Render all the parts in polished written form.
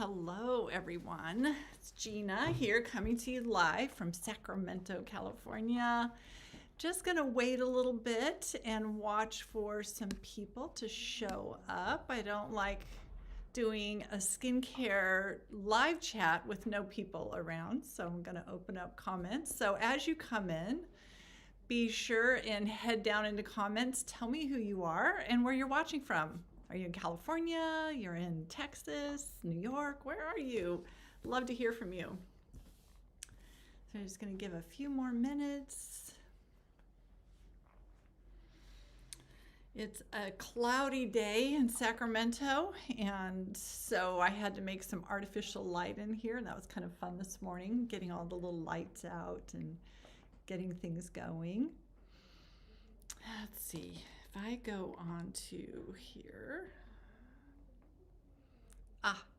Hello, everyone. It's Jeana here coming to you live from Sacramento, California. Just going to wait a little bit and watch for some people to show up. I don't like doing a skincare live chat with no people around, so I'm going to open up comments. So as you come in, be sure and head down into comments. Tell me who you are and where you're watching from. Are you in California? You're in Texas, New York? Where are you? Love to hear from you. So I'm just going to give a few more minutes. It's a cloudy day in Sacramento, and so I had to make some artificial light in here, and that was kind of fun this morning, getting all the little lights out and getting things going. Let's see. If I go on to here,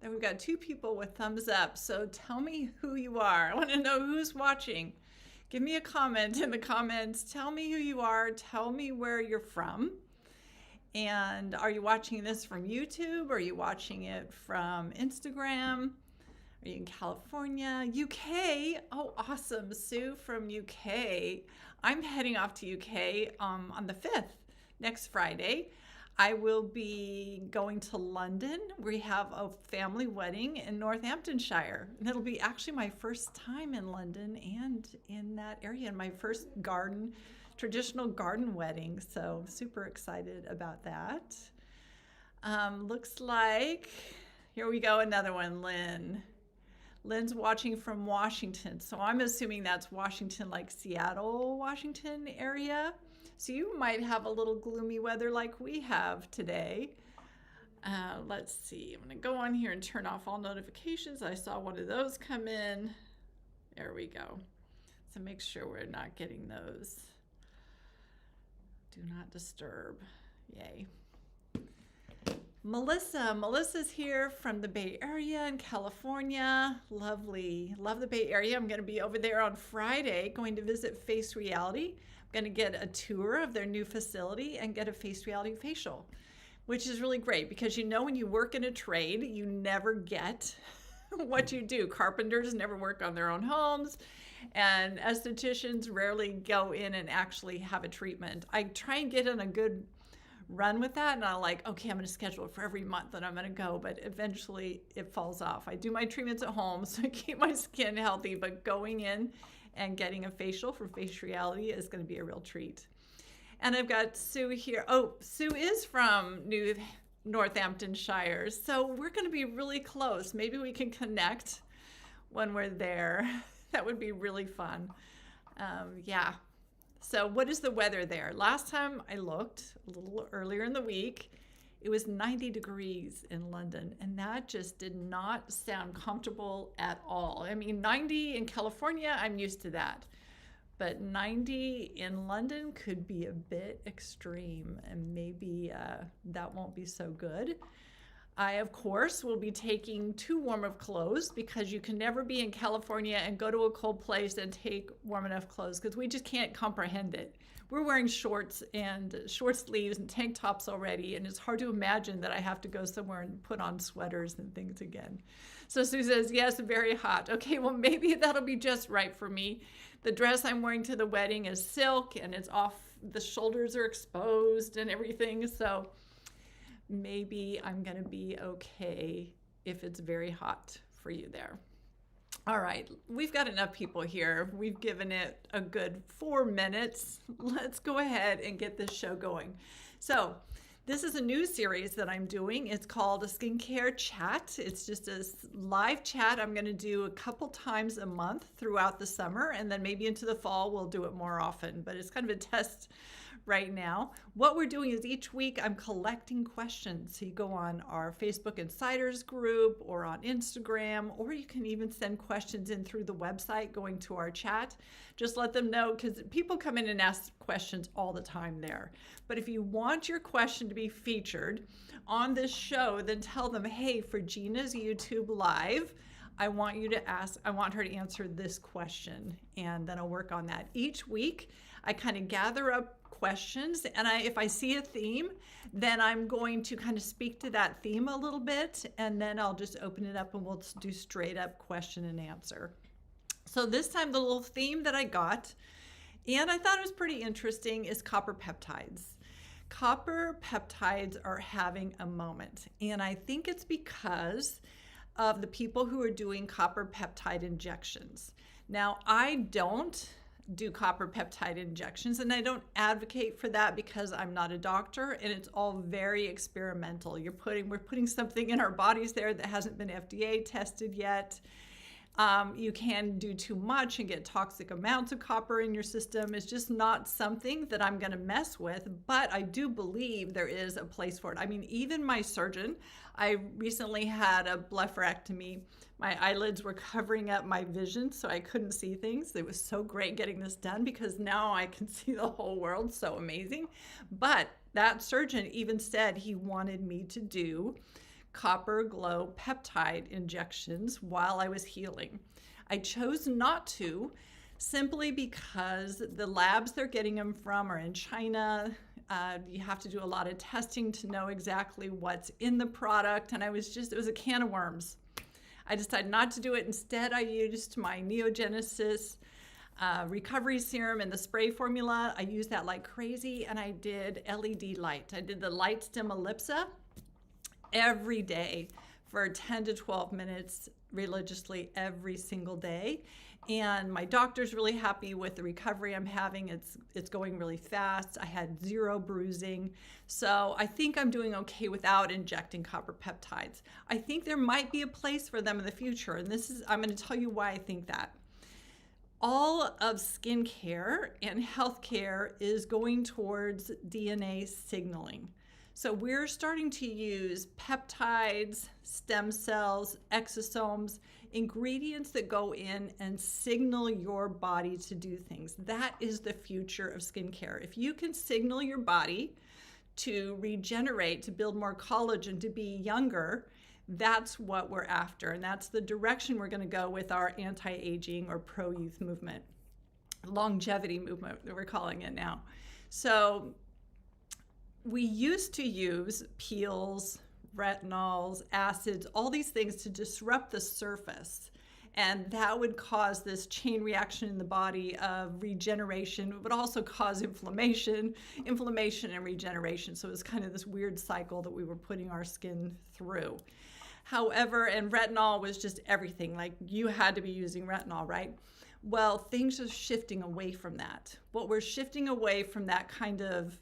there we've got two people with thumbs up. So tell me who you are. I want to know who's watching. Give me a comment in the comments. Tell me who you are. Tell me where you're from. And are you watching this from YouTube? Are you watching it from Instagram? Are you in California? UK? Oh, awesome. Sue from UK. I'm heading off to UK on the 5th. Next Friday. I will be going to London. We have a family wedding in Northamptonshire, and it'll be actually my first time in London and in that area, and my first traditional garden wedding, so super excited about that. Looks like, here we go, another one, Lynn. Lynn's watching from Washington, so I'm assuming that's Washington, like Seattle, Washington area. So you might have a little gloomy weather like we have today. Let's see. I'm going to go on here and turn off all notifications. I saw one of those come in. There we go. So make sure we're not getting those. Do not disturb. Yay. Melissa's here from the Bay Area in California. Lovely. Love the Bay Area. I'm going to be over there on Friday going to visit Face Reality. Going to get a tour of their new facility and get a Face Reality facial, which is really great because when you work in a trade, you never get what you do. Carpenters never work on their own homes, and estheticians rarely go in and actually have a treatment. I try and get on a good run with that, and I'm like, okay, I'm going to schedule it for every month that I'm going to go, but eventually it falls off. I do my treatments at home, so I keep my skin healthy, but going in and getting a facial for Face Reality is going to be a real treat. And I've got Sue here. Oh, Sue is from Northamptonshire, so we're going to be really close. Maybe we can connect when we're there. That would be really fun. Yeah. So what is the weather there? Last time I looked, a little earlier in the week, it was 90 degrees in London, and that just did not sound comfortable at all. I mean, 90 in California, I'm used to that. But 90 in London could be a bit extreme, and maybe that won't be so good. I, of course, will be taking too warm of clothes because you can never be in California and go to a cold place and take warm enough clothes because we just can't comprehend it. We're wearing shorts and short sleeves and tank tops already, and it's hard to imagine that I have to go somewhere and put on sweaters and things again. So Sue says, yes, very hot. Okay, well, maybe that'll be just right for me. The dress I'm wearing to the wedding is silk, and it's off, the shoulders are exposed and everything, so maybe I'm going to be okay if it's very hot for you there. All right, we've got enough people here. We've given it a good 4 minutes. Let's go ahead and get this show going. So this is a new series that I'm doing. It's called a skincare chat. It's just a live chat I'm going to do a couple times a month throughout the summer, and then maybe into the fall we'll do it more often, but it's kind of a test right now. What we're doing is each week I'm collecting questions. So you go on our Facebook Insiders group or on Instagram, or you can even send questions in through the website going to our chat. Just let them know because people come in and ask questions all the time there. But if you want your question to be featured on this show, then tell them, hey, for Jeana's YouTube Live, I want her to answer this question, and then I'll work on that. Each week, I kind of gather up questions, and if I see a theme, then I'm going to kind of speak to that theme a little bit, and then I'll just open it up and we'll do straight up question and answer. So this time the little theme that I got, and I thought it was pretty interesting, is copper peptides. Copper peptides are having a moment, and I think it's because of the people who are doing copper peptide injections. Now, I don't do copper peptide injections, and I don't advocate for that because I'm not a doctor, and it's all very experimental. We're putting something in our bodies there that hasn't been FDA tested yet. You can do too much and get toxic amounts of copper in your system. It's just not something that I'm going to mess with, but I do believe there is a place for it. I mean, even my surgeon, I recently had a blepharectomy. My eyelids were covering up my vision, so I couldn't see things. It was so great getting this done because now I can see the whole world. So amazing. But that surgeon even said he wanted me to do copper glow peptide injections while I was healing. I chose not to, simply because the labs they're getting them from are in China. You have to do a lot of testing to know exactly what's in the product, and it was a can of worms. I decided not to do it. Instead, I used my Neogenesis recovery serum in the spray formula. I used that like crazy, and I did LED light. I did the light stem ellipsa every day for 10 to 12 minutes religiously every single day. And my doctor's really happy with the recovery I'm having. It's going really fast. I had 0 bruising. So I think I'm doing okay without injecting copper peptides. I think there might be a place for them in the future. And I'm going to tell you why I think that. All of skincare and healthcare is going towards DNA signaling. So we're starting to use peptides, stem cells, exosomes, ingredients that go in and signal your body to do things. That is the future of skincare. If you can signal your body to regenerate, to build more collagen, to be younger, that's what we're after. And that's the direction we're going to go with our anti-aging or pro-youth movement, longevity movement that we're calling it now. So we used to use peels, retinols, acids, all these things to disrupt the surface. And that would cause this chain reaction in the body of regeneration. It would also cause inflammation and regeneration. So it was kind of this weird cycle that we were putting our skin through. However, and retinol was just everything. Like, you had to be using retinol, right? Well, things are shifting away from that. What we're shifting away from that kind of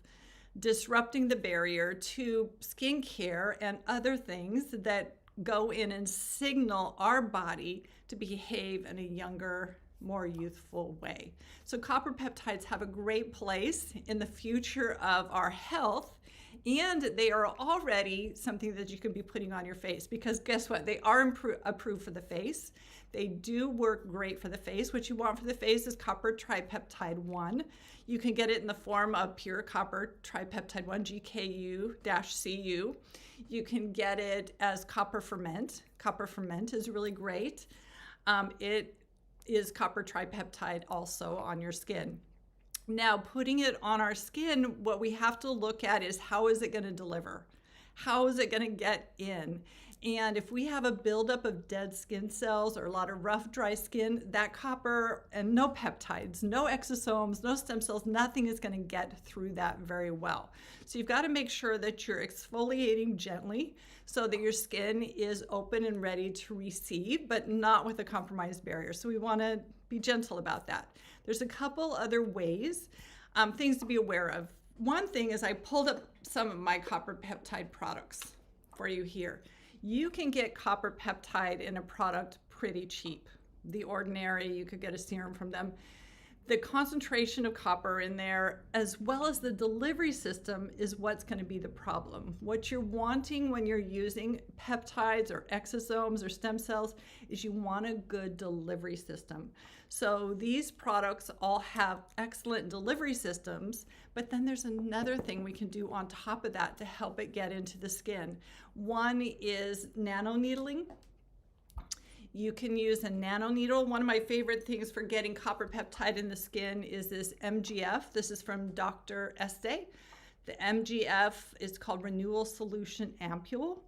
disrupting the barrier to skincare and other things that go in and signal our body to behave in a younger, more youthful way. So copper peptides have a great place in the future of our health, and they are already something that you can be putting on your face, because guess what? They are approved for the face. They do work great for the face. What you want for the face is copper tripeptide 1. You can get it in the form of pure copper tripeptide 1, GHK-Cu. You can get it as copper ferment. Copper ferment is really great. It is copper tripeptide also on your skin. Now, putting it on our skin, what we have to look at is, how is it going to deliver? How is it going to get in? And if we have a buildup of dead skin cells or a lot of rough, dry skin, that copper and no peptides, no exosomes, no stem cells, nothing is going to get through that very well. So you've got to make sure that you're exfoliating gently so that your skin is open and ready to receive, but not with a compromised barrier. So we want to be gentle about that. There's a couple other ways, things to be aware of. One thing is, I pulled up some of my copper peptide products for you here. You can get copper peptide in a product pretty cheap. The Ordinary, you could get a serum from them. The concentration of copper in there, as well as the delivery system, is what's going to be the problem. What you're wanting when you're using peptides or exosomes or stem cells is you want a good delivery system. So these products all have excellent delivery systems, but then there's another thing we can do on top of that to help it get into the skin. One is nanoneedling. You can use a nanoneedle. One of my favorite things for getting copper peptide in the skin is this MGF. This is from Dr. Estee. The MGF is called Renewal Solution Ampule.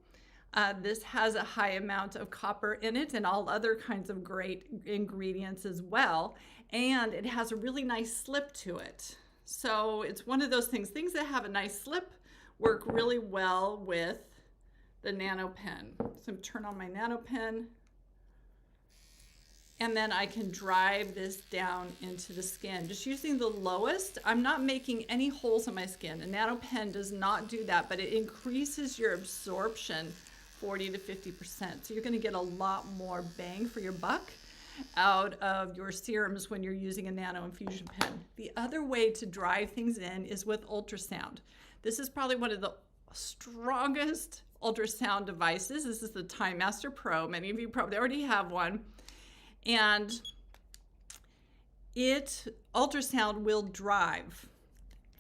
This has a high amount of copper in it and all other kinds of great ingredients as well. And it has a really nice slip to it. So it's one of those things that have a nice slip work really well with the nano pen. So turn on my nano pen. And then I can drive this down into the skin. Just using the lowest, I'm not making any holes in my skin. A nano pen does not do that, but it increases your absorption 40 to 50%. So you're gonna get a lot more bang for your buck out of your serums when you're using a nano infusion pen. The other way to drive things in is with ultrasound. This is probably one of the strongest ultrasound devices. This is the Time Master Pro. Many of you probably already have one. And ultrasound will drive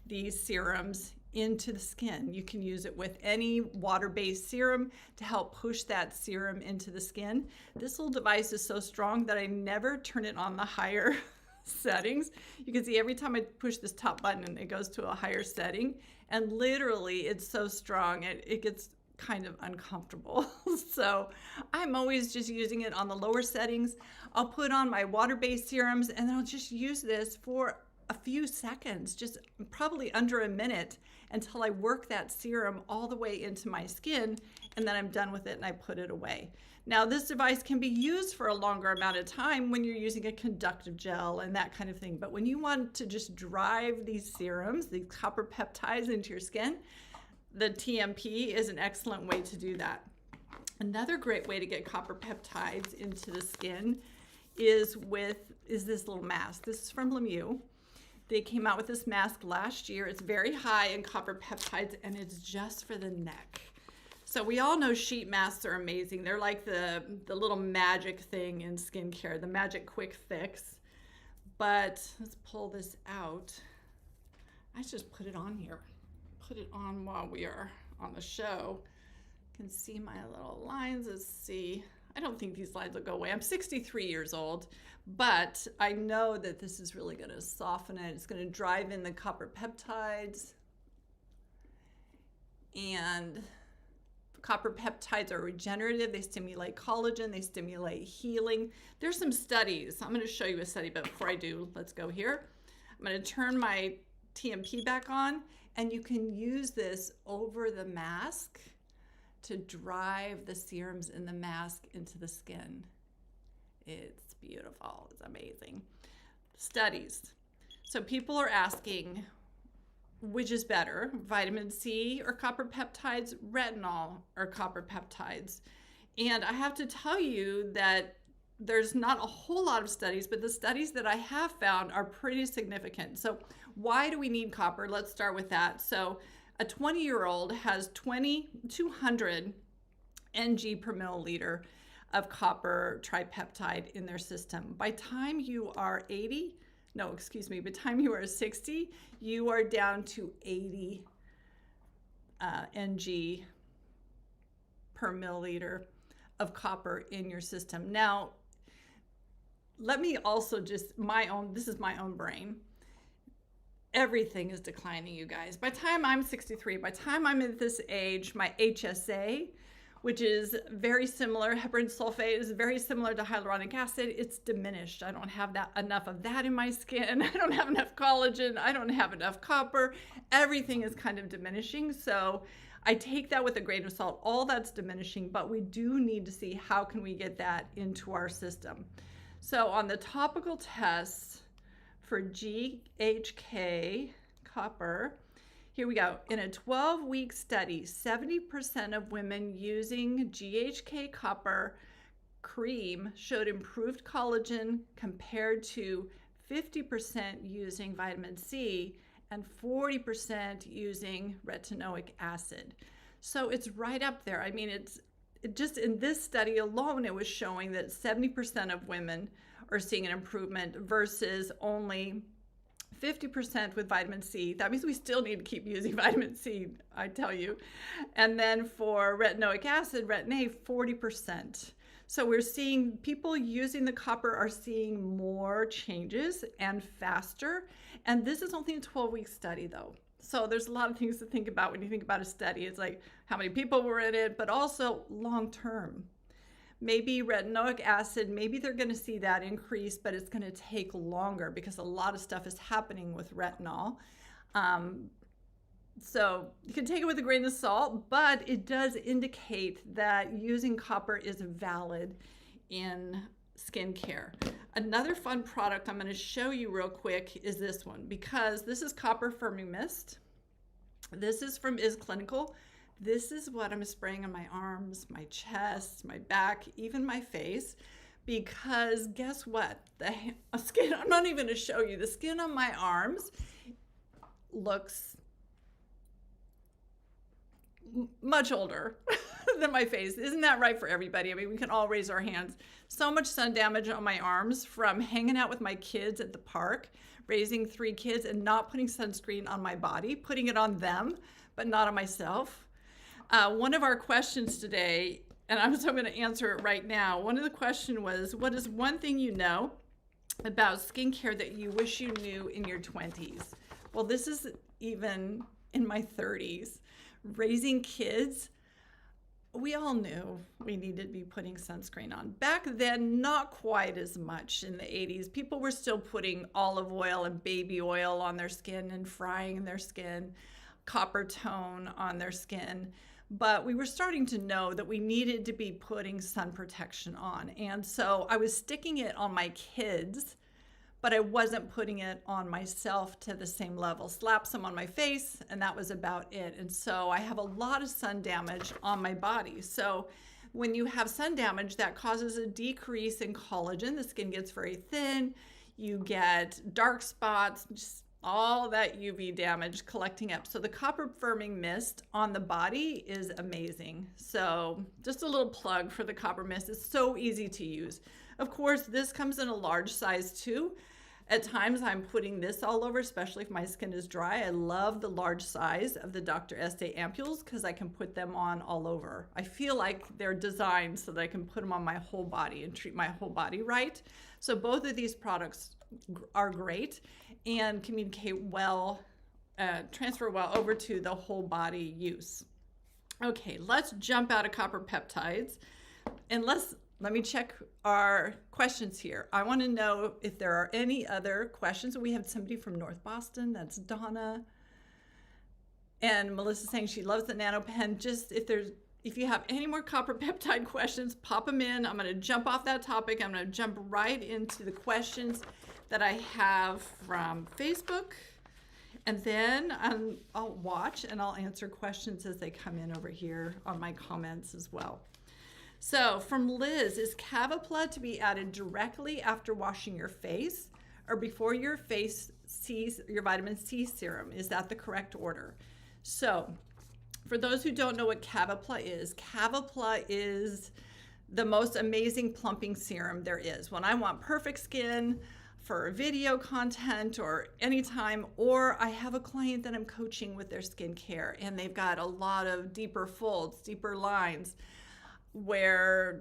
these serums into the skin. You can use it with any water-based serum to help push that serum into the skin. This little device is so strong that I never turn it on the higher settings. You can see every time I push this top button, it goes to a higher setting. And literally, it's so strong, it gets kind of uncomfortable. So I'm always just using it on the lower settings. I'll put on my water-based serums and then I'll just use this for a few seconds, just probably under a minute, until I work that serum all the way into my skin, and then I'm done with it and I put it away. Now this device can be used for a longer amount of time when you're using a conductive gel and that kind of thing, but when you want to just drive these serums, these copper peptides into your skin, the TMP is an excellent way to do that. Another great way to get copper peptides into the skin is this little mask. This is from Lemieux. They came out with this mask last year. It's very high in copper peptides and it's just for the neck. So we all know sheet masks are amazing. They're like the little magic thing in skincare, the magic quick fix. But let's pull this out. I just put it on here. Put it on while we are on the show. You can see my little lines. Let's see. I don't think these lines will go away. I'm 63 years old, but I know that this is really going to soften it. It's going to drive in the copper peptides. And copper peptides are regenerative. They stimulate collagen. They stimulate healing. There's some studies. I'm going to show you a study, but before I do, let's go here. I'm going to turn my TMP back on, and you can use this over the mask to drive the serums in the mask into the skin. It's beautiful. It's amazing. Studies. So people are asking, which is better, vitamin C or copper peptides, retinol or copper peptides? And I have to tell you that there's not a whole lot of studies, but the studies that I have found are pretty significant. So why do we need copper? Let's start with that. So a 20-year-old has 200 ng per milliliter of copper tripeptide in their system. By time you are 60, you are down to 80 ng per milliliter of copper in your system. Now, let me also this is my own brain. Everything is declining, you guys. By the time I'm 63, by the time I'm at this age, my HSA, which is very similar, heparan sulfate is very similar to hyaluronic acid, it's diminished. I don't have enough of that in my skin. I don't have enough collagen. I don't have enough copper. Everything is kind of diminishing. So I take that with a grain of salt. All that's diminishing, but we do need to see how can we get that into our system. So on the topical tests for GHK copper, here we go. In a 12-week study, 70% of women using GHK copper cream showed improved collagen compared to 50% using vitamin C and 40% using retinoic acid. So it's right up there. I mean, just in this study alone, it was showing that 70% of women are seeing an improvement versus only 50% with vitamin C. That means we still need to keep using vitamin C, I tell you. And then for retinoic acid, Retin-A, 40%. So we're seeing people using the copper are seeing more changes and faster. And this is only a 12-week study though. So there's a lot of things to think about when you think about a study. It's like how many people were in it, but also long-term. Maybe retinoic acid, maybe they're going to see that increase, but it's going to take longer because a lot of stuff is happening with retinol. So you can take it with a grain of salt, but it does indicate that using copper is valid in skincare. Another fun product I'm going to show you real quick is this one, because this is copper firming mist. This is from Is Clinical. This is what I'm spraying on my arms, my chest, my back, even my face, because guess what? The skin, I'm not even going to show you, the skin on my arms looks much older than my face. Isn't that right for everybody? I mean, we can all raise our hands. So much sun damage on my arms from hanging out with my kids at the park, raising 3 kids and not putting sunscreen on my body, putting it on them, but not on myself. One of our questions today, and I'm going to answer it right now. One of the questions was, what is one thing you know about skincare that you wish you knew in your 20s? Well, this is even in my 30s. Raising kids, we all knew we needed to be putting sunscreen on. Back then, not quite as much in the 80s. People were still putting olive oil and baby oil on their skin and frying their skin, copper tone on their skin. But we were starting to know that we needed to be putting sun protection on. And so I was sticking it on my kids, but I wasn't putting it on myself to the same level. Slap some on my face, and that was about it. And so I have a lot of sun damage on my body. So when you have sun damage, that causes a decrease in collagen. The skin gets very thin. You get dark spots, just all that UV damage collecting up. So the copper firming mist on the body is amazing. So just a little plug for the copper mist. It's so easy to use. Of course, this comes in a large size too. At times I'm putting this all over, especially if my skin is dry. I love the large size of the Dr. Estee ampules because I can put them on all over. I feel like they're designed so that I can put them on my whole body and treat my whole body right. So both of these products are great and communicate well, transfer well over to the whole body use. Okay, let's jump out of copper peptides and let me check our questions here. I want to know if there are any other questions. We have somebody from North Boston, that's Donna. And Melissa saying she loves the nano pen. Just if you have any more copper peptide questions, pop them in. I'm going to jump off that topic. I'm going to jump right into the questions that I have from Facebook. And then I'll watch and I'll answer questions as they come in over here on my comments as well. So from Liz, is Cavapla to be added directly after washing your face or before your face sees your vitamin C serum? Is that the correct order? So for those who don't know what Cavapla is the most amazing plumping serum there is. When I want perfect skin for video content or anytime, or I have a client that I'm coaching with their skincare and they've got a lot of deeper folds, deeper lines, where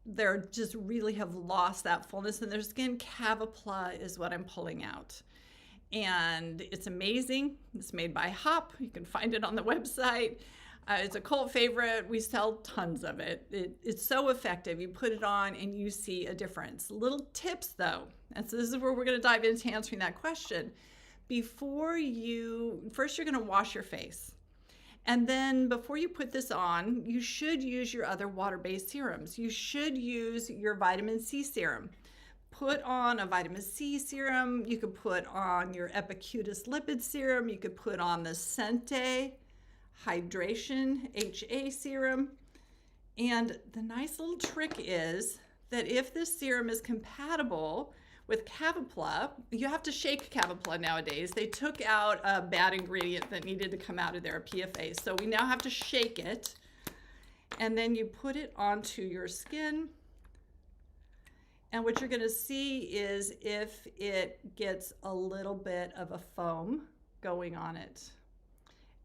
they're just really have lost that fullness in their skin, Cavapla is what I'm pulling out. And it's amazing. It's made by Hop. You can find it on the website. It's a cult favorite. We sell tons of it. It's so effective. You put it on and you see a difference. Little tips though, and so this is where we're going to dive into answering that question. First you're going to wash your face. And then before you put this on, you should use your other water-based serums. You should use your vitamin C serum. Put on a vitamin C serum. You could put on your Epicutis lipid serum. You could put on the Sente hydration HA serum. And the nice little trick is that if this serum is compatible with Cavapla, you have to shake Cavapla nowadays. They took out a bad ingredient that needed to come out of there, PFA. So we now have to shake it. And then you put it onto your skin. And what you're gonna see is if it gets a little bit of a foam going on it.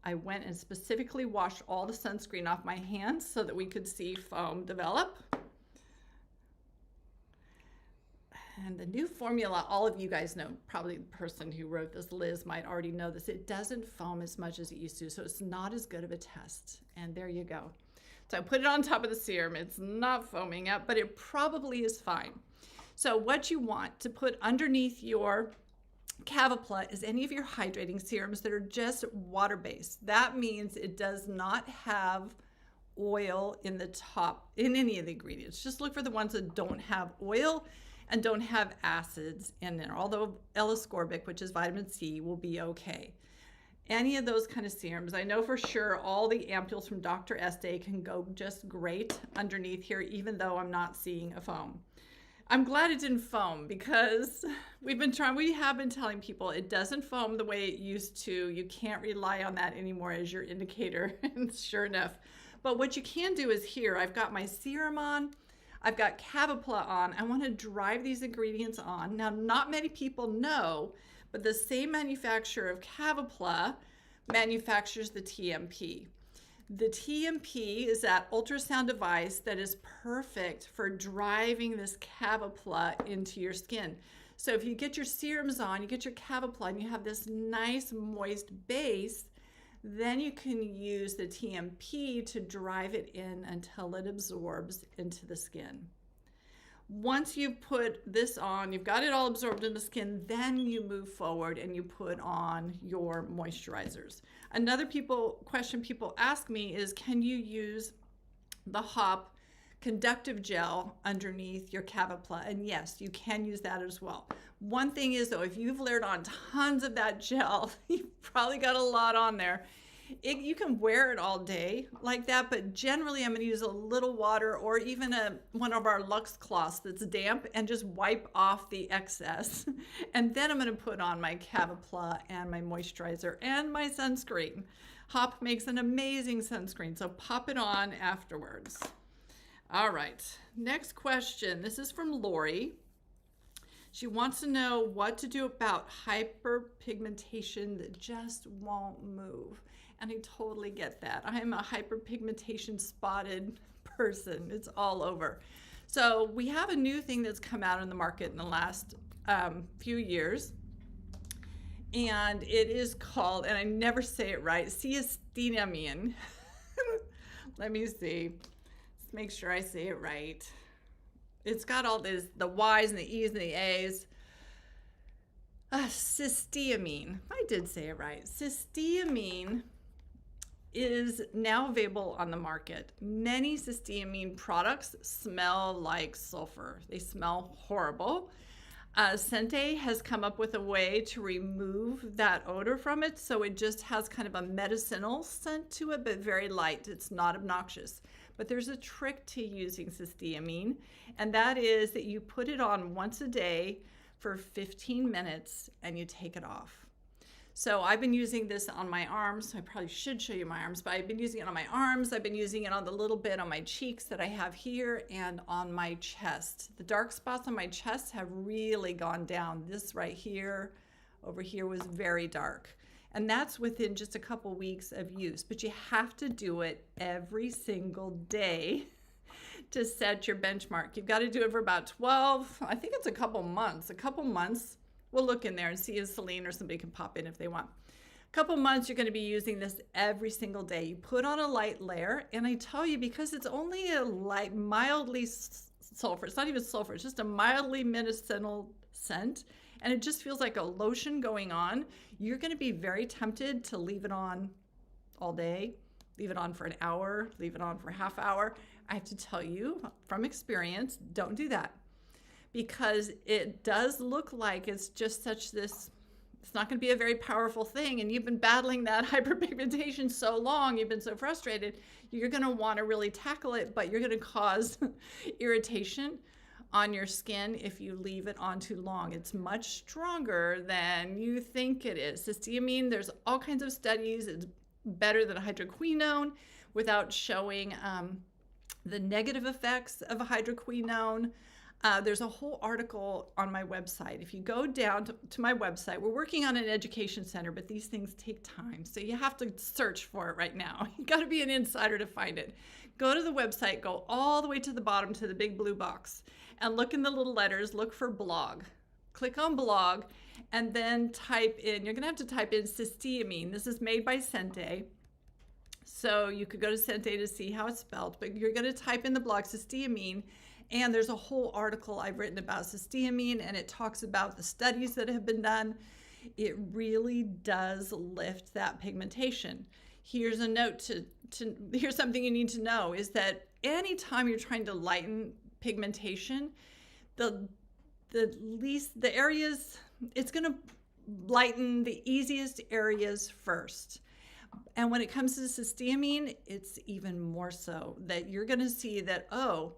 I went and specifically washed all the sunscreen off my hands so that we could see foam develop. And the new formula, all of you guys know, probably the person who wrote this, Liz, might already know this. It doesn't foam as much as it used to, so it's not as good of a test. And there you go. So I put it on top of the serum. It's not foaming up, but it probably is fine. So what you want to put underneath your Cavapla is any of your hydrating serums that are just water-based. That means it does not have oil in the top, in any of the ingredients. Just look for the ones that don't have oil and don't have acids in there, although L-ascorbic, which is vitamin C, will be okay. Any of those kind of serums, I know for sure all the ampules from Dr. Estee can go just great underneath here, even though I'm not seeing a foam. I'm glad it didn't foam because we have been telling people it doesn't foam the way it used to. You can't rely on that anymore as your indicator, and sure enough. But what you can do is here, I've got my serum on, I've got Cavapla on. I want to drive these ingredients on. Now, not many people know, but the same manufacturer of Cavapla manufactures the TMP. The TMP is that ultrasound device that is perfect for driving this Cavapla into your skin. So if you get your serums on, you get your Cavapla, and you have this nice moist base, then you can use the TMP to drive it in until it absorbs into the skin. Once you've put this on, you've got it all absorbed in the skin, then you move forward and you put on your moisturizers. Another question people ask me is, can you use the HOP conductive gel underneath your Cavapla? And yes, you can use that as well. One thing is though, if you've layered on tons of that gel, you've probably got a lot on there. You can wear it all day like that, but generally I'm going to use a little water or even one of our Lux cloths that's damp and just wipe off the excess. And then I'm going to put on my Cavapla and my moisturizer and my sunscreen. HOP makes an amazing sunscreen, so pop it on afterwards. All right, next question. This is from Lori. She wants to know what to do about hyperpigmentation that just won't move. And I totally get that. I'm a hyperpigmentation spotted person. It's all over. So we have a new thing that's come out in the market in the last few years. And it is called, and I never say it right, ceasteamine. Let me see. Let's make sure I say it right. It's got all this, the Y's and the E's and the A's. Cysteamine. I did say it right. Cysteamine is now available on the market. Many cysteamine products smell like sulfur. They smell horrible. Sente has come up with a way to remove that odor from it, so it just has kind of a medicinal scent to it, but very light. It's not obnoxious. But there's a trick to using cysteamine, and that is that you put it on once a day for 15 minutes and you take it off. So I've been using this on my arms. I probably should show you my arms, but I've been using it on my arms. I've been using it on the little bit on my cheeks that I have here and on my chest. The dark spots on my chest have really gone down. This right here, over here was very dark. And that's within just a couple weeks of use, but you have to do it every single day to set your benchmark. You've got to do it for about 12, I think it's a couple months. We'll look in there and see if Celine or somebody can pop in if they want. A couple months, you're going to be using this every single day. You put on a light layer, and I tell you, because it's only a light, mildly sulfur, it's not even sulfur, it's just a mildly medicinal scent, and it just feels like a lotion going on. You're going to be very tempted to leave it on all day, leave it on for an hour, leave it on for a half hour. I have to tell you from experience, don't do that, because it does look like it's just it's not going to be a very powerful thing, and you've been battling that hyperpigmentation so long, you've been so frustrated, you're going to want to really tackle it, but you're going to cause irritation on your skin if you leave it on too long. It's much stronger than you think it is. Cysteamine, there's all kinds of studies. It's better than hydroquinone without showing the negative effects of a hydroquinone. There's a whole article on my website. If you go down to my website, we're working on an education center, but these things take time. So you have to search for it right now. You got to be an insider to find it. Go to the website, go all the way to the bottom to the big blue box, and look in the little letters, look for blog. Click on blog and then type in, you're gonna have to type in cysteamine. This is made by Sente. So you could go to Sente to see how it's spelled, but you're gonna type in the blog cysteamine, and there's a whole article I've written about cysteamine, and it talks about the studies that have been done. It really does lift that pigmentation. Here's a note here's something you need to know is that anytime you're trying to lighten pigmentation, the areas, it's going to lighten the easiest areas first. And when it comes to cysteamine, it's even more so that you're going to see that, oh,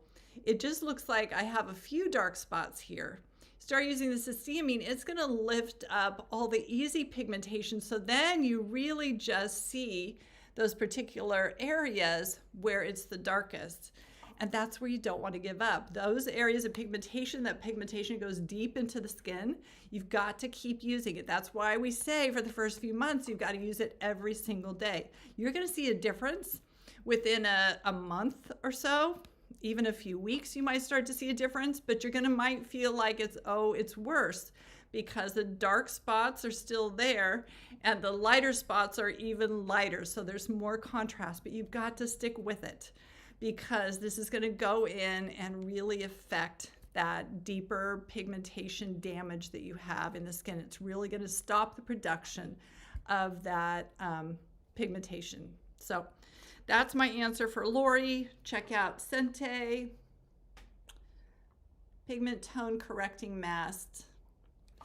it just looks like I have a few dark spots here. Start using the cysteamine, it's going to lift up all the easy pigmentation. So then you really just see those particular areas where it's the darkest. And that's where you don't want to give up. Those areas of pigmentation, that pigmentation goes deep into the skin, you've got to keep using it. That's why we say for the first few months, you've got to use it every single day. You're going to see a difference within a month or so. Even a few weeks, you might start to see a difference, but might feel like it's worse because the dark spots are still there and the lighter spots are even lighter. So there's more contrast, but you've got to stick with it because this is going to go in and really affect that deeper pigmentation damage that you have in the skin. It's really going to stop the production of that pigmentation. So that's my answer for Lori. Check out Sente Pigment Tone Correcting Mask.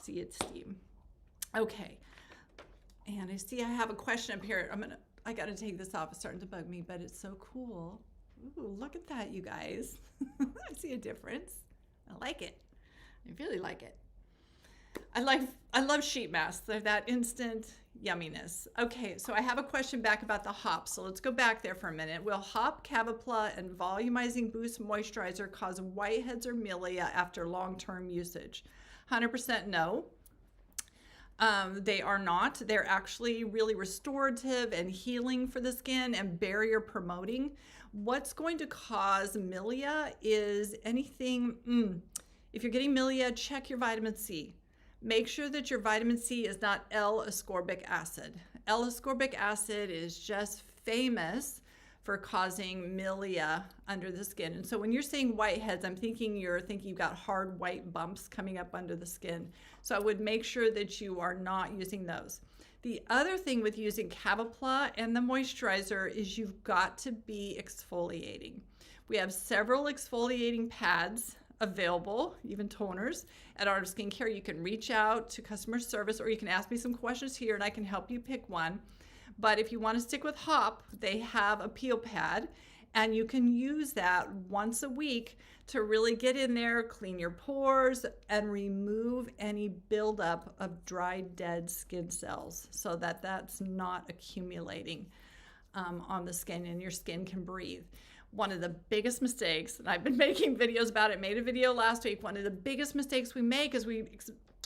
See its steam. Okay. And I see I have a question up here. I got to take this off. It's starting to bug me, but it's so cool. Ooh, look at that, you guys. I see a difference. I like it. I really like it. I love sheet masks. They're that instant yumminess. Okay, so I have a question back about the hop. So let's go back there for a minute. Will hop, Cavapla, and volumizing boost moisturizer cause whiteheads or milia after long-term usage? 100% no. They are not. They're actually really restorative and healing for the skin and barrier promoting. What's going to cause milia is anything, if you're getting milia, check your vitamin C. Make sure that your vitamin C is not L-ascorbic acid. L-ascorbic acid is just famous for causing milia under the skin. And so when you're saying whiteheads, you're thinking you've got hard white bumps coming up under the skin. So I would make sure that you are not using those. The other thing with using Cavapla and the moisturizer is you've got to be exfoliating. We have several exfoliating pads available, even toners, at Art of Skincare. You can reach out to customer service or you can ask me some questions here and I can help you pick one. But if you want to stick with hop, they have a peel pad and you can use that once a week to really get in there, clean your pores, and remove any buildup of dry, dead skin cells so that that's not accumulating on the skin and your skin can breathe. One of the biggest mistakes, and I've been making videos about it, made a video last week, one of the biggest mistakes we make is we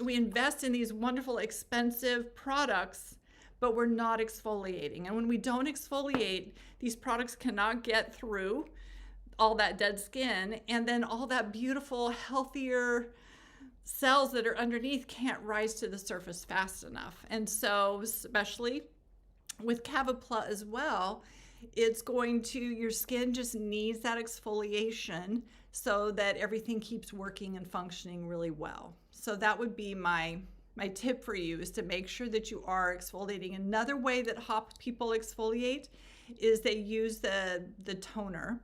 invest in these wonderful, expensive products, but we're not exfoliating. And when we don't exfoliate, these products cannot get through all that dead skin, and then all that beautiful, healthier cells that are underneath can't rise to the surface fast enough. And so, especially with Cavapla as well, your skin just needs that exfoliation so that everything keeps working and functioning really well. So that would be my tip for you, is to make sure that you are exfoliating. Another way that hop people exfoliate is they use the toner,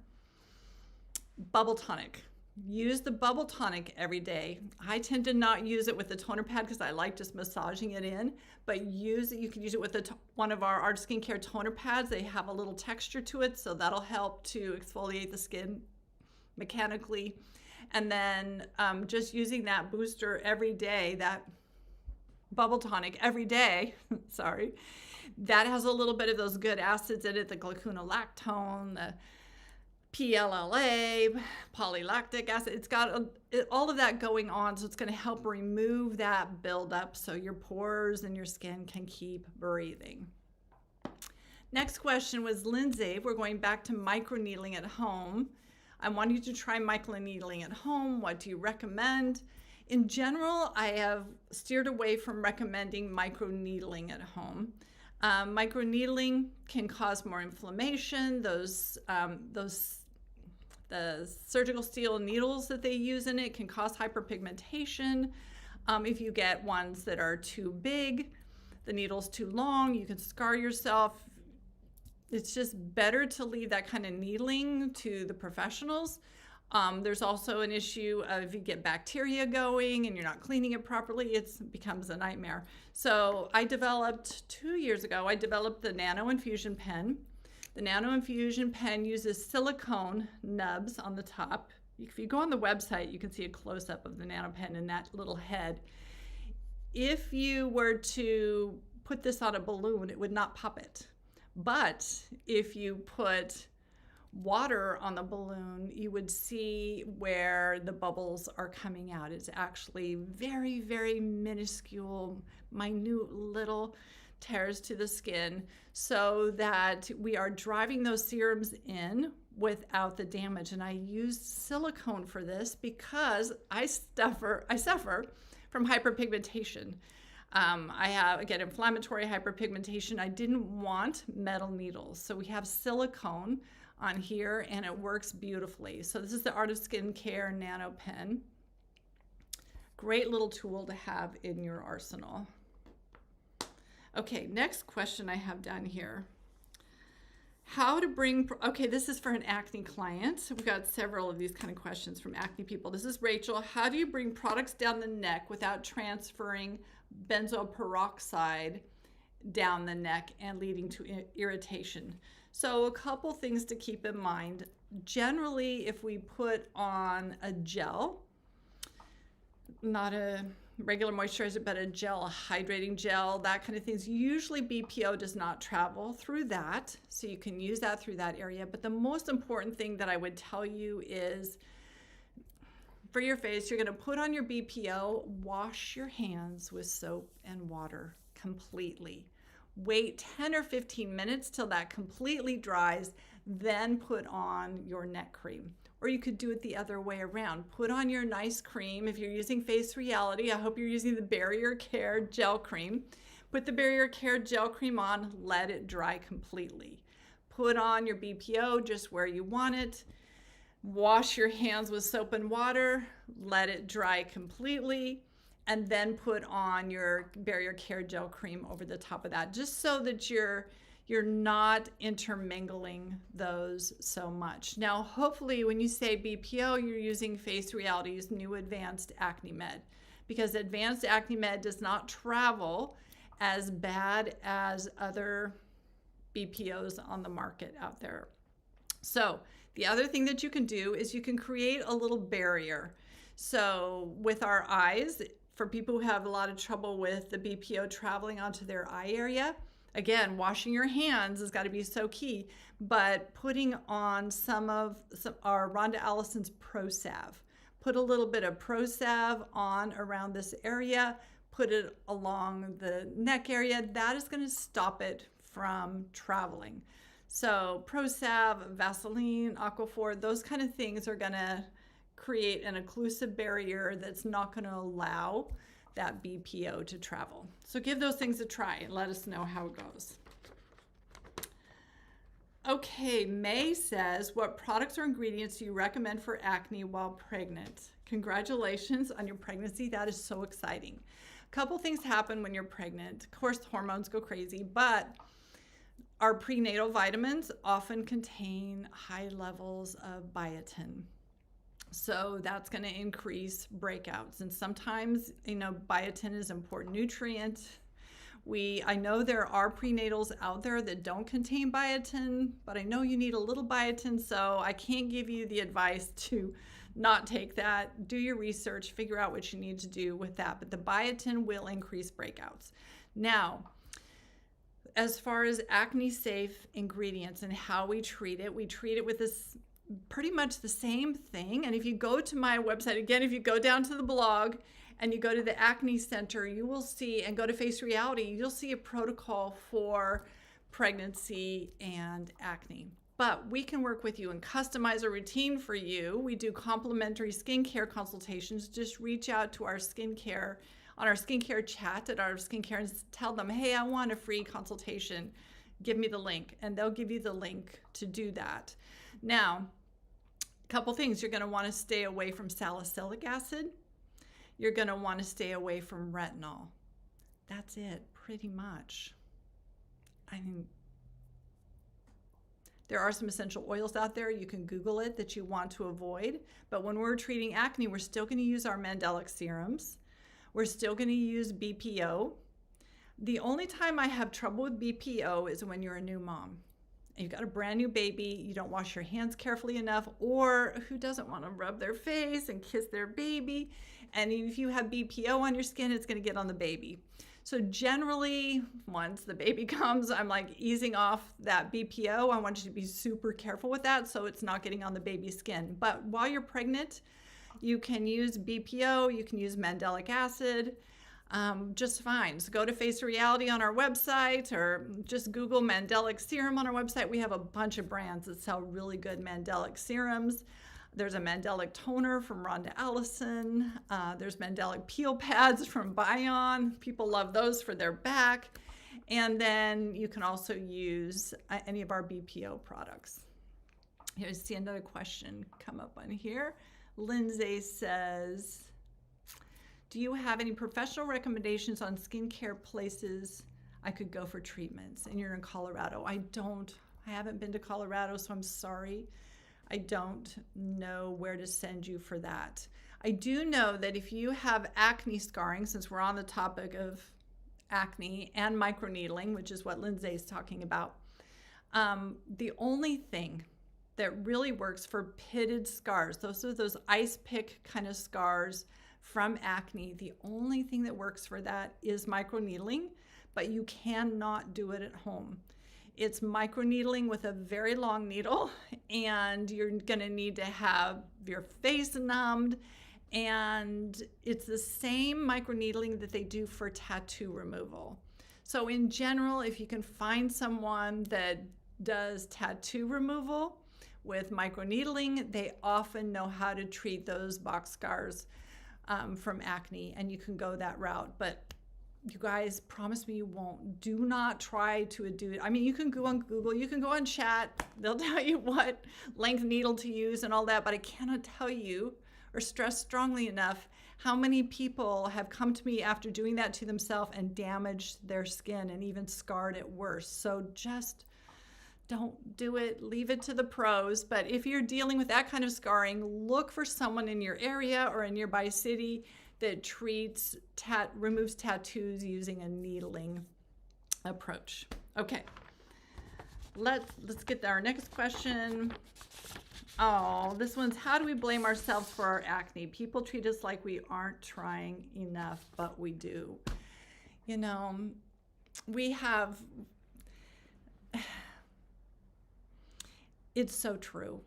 bubble tonic. Use the bubble tonic every day. I tend to not use it with the toner pad because I like just massaging it in, but you can use it with one of our Art Skincare toner pads. They have a little texture to it, so that'll help to exfoliate the skin mechanically. And then just using that booster every day, that bubble tonic every day, sorry, that has a little bit of those good acids in it, the gluconolactone, the PLLA, polylactic acid. It's got all of that going on, so it's going to help remove that buildup so your pores and your skin can keep breathing. Next question was Lindsay. We're going back to microneedling at home. I want you to try microneedling at home. What do you recommend? In general, I have steered away from recommending microneedling at home. Microneedling can cause more inflammation. The surgical steel needles that they use in it can cause hyperpigmentation. If you get ones that are too big, the needle's too long, you can scar yourself. It's just better to leave that kind of needling to the professionals. There's also an issue of if you get bacteria going and you're not cleaning it properly, it becomes a nightmare. So I developed 2 years ago, I developed the nano infusion pen. The nano infusion pen uses silicone nubs on the top. If you go on the website, you can see a close-up of the nano pen and that little head. If you were to put this on a balloon, it would not pop it. But if you put water on the balloon, you would see where the bubbles are coming out. It's actually very, very minuscule, minute little tears to the skin so that we are driving those serums in without the damage. And I used silicone for this because I suffer from hyperpigmentation. I have, again, inflammatory hyperpigmentation. I didn't want metal needles. So we have silicone on here and it works beautifully. So this is the Art of Skincare Nano Pen. Great little tool to have in your arsenal. Okay, next question I have down here. How to bring, okay, this is for an acne client. We've got several of these kind of questions from acne people. This is Rachel. How do you bring products down the neck without transferring benzoyl peroxide down the neck and leading to irritation? So a couple things to keep in mind. Generally, if we put on a gel, not a regular moisturizer, but a gel, a hydrating gel, that kind of things, usually BPO does not travel through that. So you can use that through that area. But the most important thing that I would tell you is for your face, you're going to put on your BPO, wash your hands with soap and water completely. Wait 10 or 15 minutes till that completely dries, then put on your neck cream. Or you could do it the other way around. Put on your nice cream. If you're using Face Reality, I hope you're using the Barrier Care Gel Cream. Put the Barrier Care Gel Cream on, let it dry completely. Put on your BPO just where you want it. Wash your hands with soap and water, let it dry completely, and then put on your Barrier Care Gel Cream over the top of that, just so that you're not intermingling those so much. Now, hopefully when you say BPO, you're using Face Reality's new Advanced Acne Med, because Advanced Acne Med does not travel as bad as other BPOs on the market out there. So the other thing that you can do is you can create a little barrier. So with our eyes, for people who have a lot of trouble with the BPO traveling onto their eye area, again, washing your hands has got to be so key, but putting on some of our Rhonda Allison's Pro Salve. Put a little bit of Pro Salve on around this area, put it along the neck area. That is going to stop it from traveling. So Pro Salve, Vaseline, Aquaphor, those kind of things are going to create an occlusive barrier that's not going to allow that BPO to travel. So give those things a try and let us know how it goes. Okay, May says, what products or ingredients do you recommend for acne while pregnant? Congratulations on your pregnancy. That is so exciting. A couple things happen when you're pregnant. Of course, hormones go crazy, but our prenatal vitamins often contain high levels of biotin. So that's going to increase breakouts. And sometimes, biotin is an important nutrient. I know there are prenatals out there that don't contain biotin, but I know you need a little biotin, so I can't give you the advice to not take that. Do your research, figure out what you need to do with that. But the biotin will increase breakouts. Now, as far as acne safe ingredients and how we treat it with this pretty much the same thing. And if you go to my website, again, if you go down to the blog and you go to the Acne Center, you will see, and go to Face Reality, you'll see a protocol for pregnancy and acne. but we can work with you and customize a routine for you. We do complimentary skincare consultations. Just reach out to our skincare on our skincare chat at Art of Skincare and tell them, hey, I want a free consultation. Give me the link, and they'll give you the link to do that. Now, a couple things. You're going to want to stay away from salicylic acid. You're going to want to stay away from retinol. That's it, pretty much. I mean, there are some essential oils out there. You can Google it that you want to avoid. But when we're treating acne, we're still going to use our mandelic serums. We're still going to use BPO. The only time I have trouble with BPO is when you're a new mom. You've got a brand new baby, you don't wash your hands carefully enough, or who doesn't want to rub their face and kiss their baby? And if you have BPO on your skin, it's going to get on the baby. So generally, once the baby comes, I'm like easing off that BPO. I want you to be super careful with that so it's not getting on the baby's skin. But while you're pregnant, you can use BPO, you can use mandelic acid, just fine. So go to Face Reality on our website or just Google mandelic serum on our website. We have a bunch of brands that sell really good mandelic serums. There's a mandelic toner from Rhonda Allison. There's mandelic peel pads from Bion. People love those for their back. And then you can also use any of our BPO products. Here's see another question come up on here. Lindsay says, do you have any professional recommendations on skincare places I could go for treatments? And you're in Colorado. I haven't been to Colorado, so I'm sorry. I don't know where to send you for that. I do know that if you have acne scarring, since we're on the topic of acne and microneedling, which is what Lindsay is talking about, the only thing that really works for pitted scars, those are those ice pick kind of scars from acne, the only thing that works for that is microneedling, but you cannot do it at home. It's microneedling with a very long needle, and you're going to need to have your face numbed, and it's the same microneedling that they do for tattoo removal. So in general, if you can find someone that does tattoo removal with microneedling, they often know how to treat those box scars from acne, and you can go that route. But you guys, promise me you won't. Do not try to do it. I mean, you can go on Google, you can go on chat. They'll tell you what length needle to use and all that, but I cannot tell you or stress strongly enough how many people have come to me after doing that to themselves and damaged their skin and even scarred it worse. So just don't do it. Leave it to the pros. But if you're dealing with that kind of scarring, look for someone in your area or a nearby city that removes tattoos using a needling approach. Okay, let's get to our next question. Oh, this one's, how do we blame ourselves for our acne? People treat us like we aren't trying enough, but we do. You know, it's so true.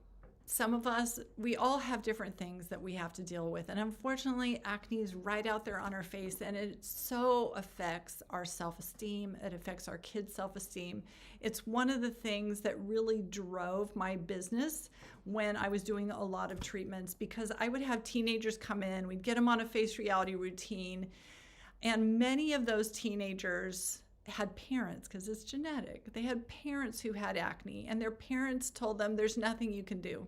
Some of us, we all have different things that we have to deal with. And unfortunately, acne is right out there on our face, and it so affects our self-esteem. It affects our kids' self-esteem. It's one of the things that really drove my business when I was doing a lot of treatments, because I would have teenagers come in, we'd get them on a Face Reality routine, and many of those teenagers had parents, because it's genetic. They had parents who had acne, and their parents told them there's nothing you can do.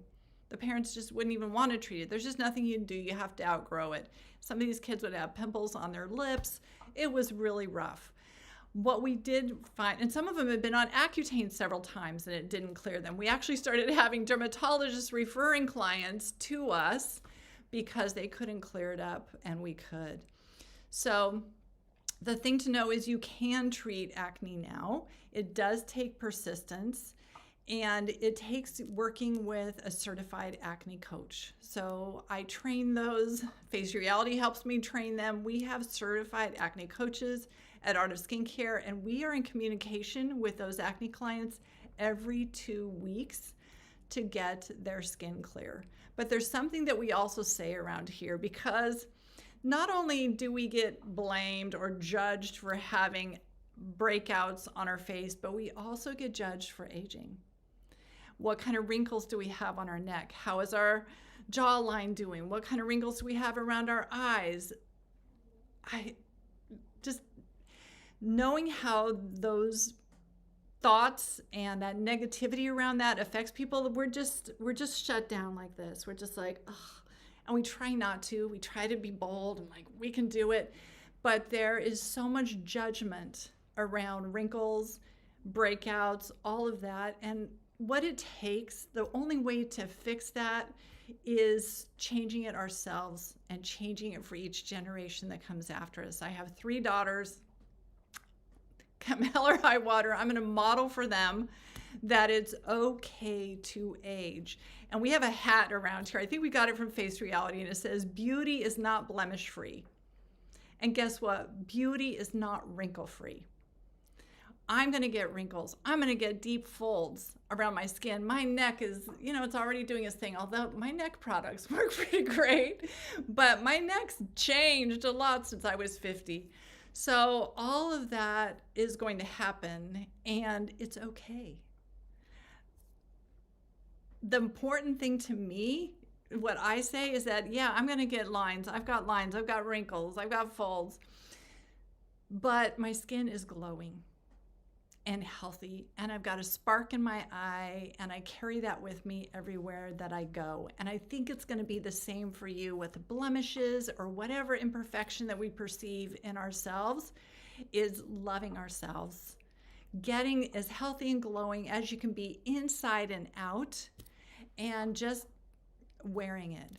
The parents just wouldn't even want to treat it. There's just nothing you can do. You have to outgrow it. Some of these kids would have pimples on their lips. It was really rough. What we did find, and some of them had been on Accutane several times and it didn't clear them. We actually started having dermatologists referring clients to us because they couldn't clear it up, and we could. So the thing to know is you can treat acne now. It does take persistence, and it takes working with a certified acne coach. So I train those. Face Reality helps me train them. We have certified acne coaches at Art of Skincare, and we are in communication with those acne clients every 2 weeks to get their skin clear. But there's something that we also say around here, because not only do we get blamed or judged for having breakouts on our face, but we also get judged for aging. What kind of wrinkles do we have on our neck? How is our jawline doing? What kind of wrinkles do we have around our eyes? I just knowing how those thoughts and that negativity around that affects people, we're just shut down like this. We're just like, ugh. And we try not to. We try to be bold and like, we can do it. But there is so much judgment around wrinkles, breakouts, all of that. And what it takes, the only way to fix that is changing it ourselves and changing it for each generation that comes after us. I have 3 daughters. Come hell or high water, I'm going to model for them that it's okay to age. And we have a hat around here. I think we got it from Face Reality, and it says, beauty is not blemish free. And guess what? Beauty is not wrinkle free. I'm going to get wrinkles. I'm going to get deep folds around my skin. My neck is, it's already doing its thing, although my neck products work pretty great. But my neck's changed a lot since I was 50. So all of that is going to happen, and it's okay. The important thing to me, what I say is that, yeah, I'm going to get lines. I've got wrinkles, I've got folds, but my skin is glowing and healthy, and I've got a spark in my eye, and I carry that with me everywhere that I go. And I think it's going to be the same for you with blemishes or whatever imperfection that we perceive in ourselves, is loving ourselves, getting as healthy and glowing as you can be inside and out, and just wearing it,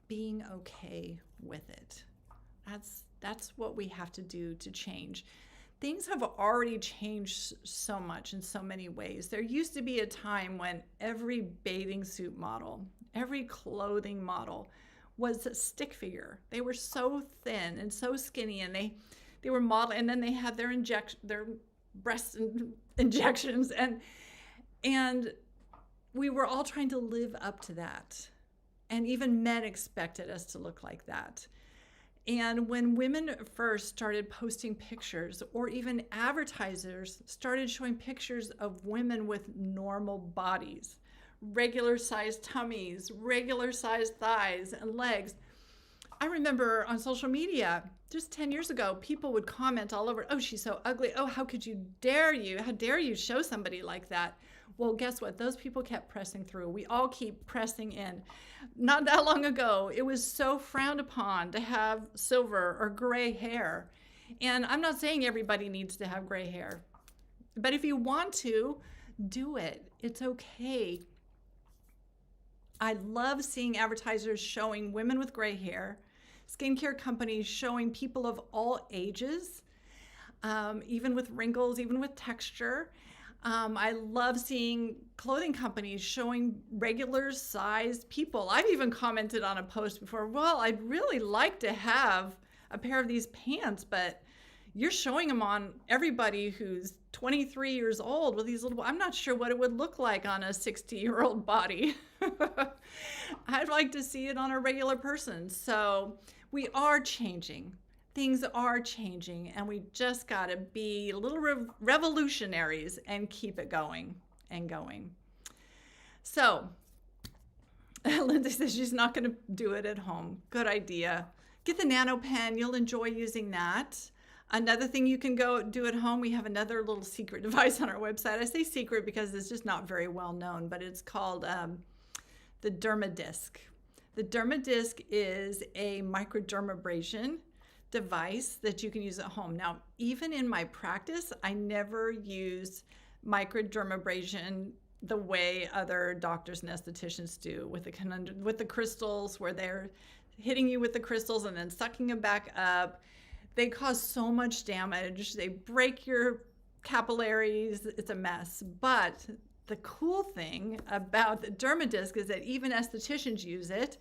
being okay with it. That's what we have to do to change. Things have already changed so much in so many ways. There used to be a time when every bathing suit model, every clothing model was a stick figure. They were so thin and so skinny, and they were model, and then they had their breast injections, and we were all trying to live up to that. And even men expected us to look like that. And when women first started posting pictures, or even advertisers started showing pictures of women with normal bodies, regular sized tummies, regular sized thighs and legs, I remember on social media just 10 years ago, people would comment all over, oh, she's so ugly. Oh, how could you dare you? How dare you show somebody like that? Well, guess what? Those people kept pressing through. We all keep pressing in. Not that long ago, it was so frowned upon to have silver or gray hair. And I'm not saying everybody needs to have gray hair, but if you want to, do it. It's okay. I love seeing advertisers showing women with gray hair, skincare companies showing people of all ages, even with wrinkles, even with texture. I love seeing clothing companies showing regular sized people. I've even commented on a post before, well, I'd really like to have a pair of these pants, but you're showing them on everybody who's 23 years old with these little, I'm not sure what it would look like on a 60-year-old body. I'd like to see it on a regular person. So we are changing. Things are changing, and we just got to be little revolutionaries and keep it going and going. So Lindsay says she's not going to do it at home. Good idea. Get the nano pen. You'll enjoy using that. Another thing you can go do at home, we have another little secret device on our website. I say secret because it's just not very well known, but it's called the Dermadisc. The Dermadisc is a microdermabrasion device that you can use at home. Now, even in my practice, I never use microdermabrasion the way other doctors and estheticians do with the crystals, where they're hitting you with the crystals and then sucking them back up. They cause so much damage. They break your capillaries. It's a mess. But the cool thing about the Dermadisc is that even estheticians use it.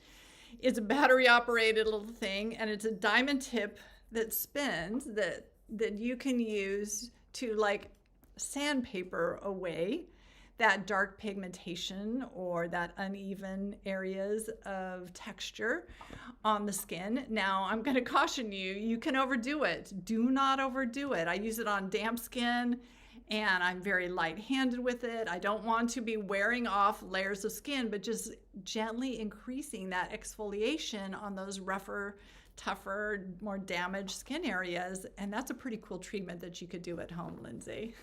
It's a battery-operated little thing, and it's a diamond tip that spins that you can use to like sandpaper away that dark pigmentation or that uneven areas of texture on the skin. Now, I'm going to caution you, you can overdo it. Do not overdo it. I use it on damp skin, and I'm very light-handed with it. I don't want to be wearing off layers of skin, but just gently increasing that exfoliation on those rougher, tougher, more damaged skin areas. And that's a pretty cool treatment that you could do at home, Lindsay,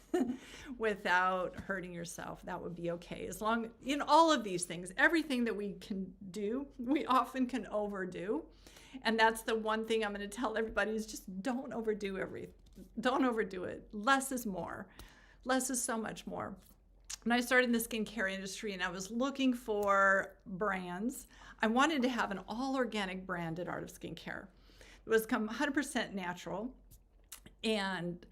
without hurting yourself. That would be okay. As long, in all of these things, everything that we can do, we often can overdo. And that's the one thing I'm going to tell everybody is just don't overdo everything. Don't overdo it. Less is more. Less is so much more. When I started in the skincare industry and I was looking for brands, I wanted to have an all-organic brand at Art of Skincare. It was 100% natural. And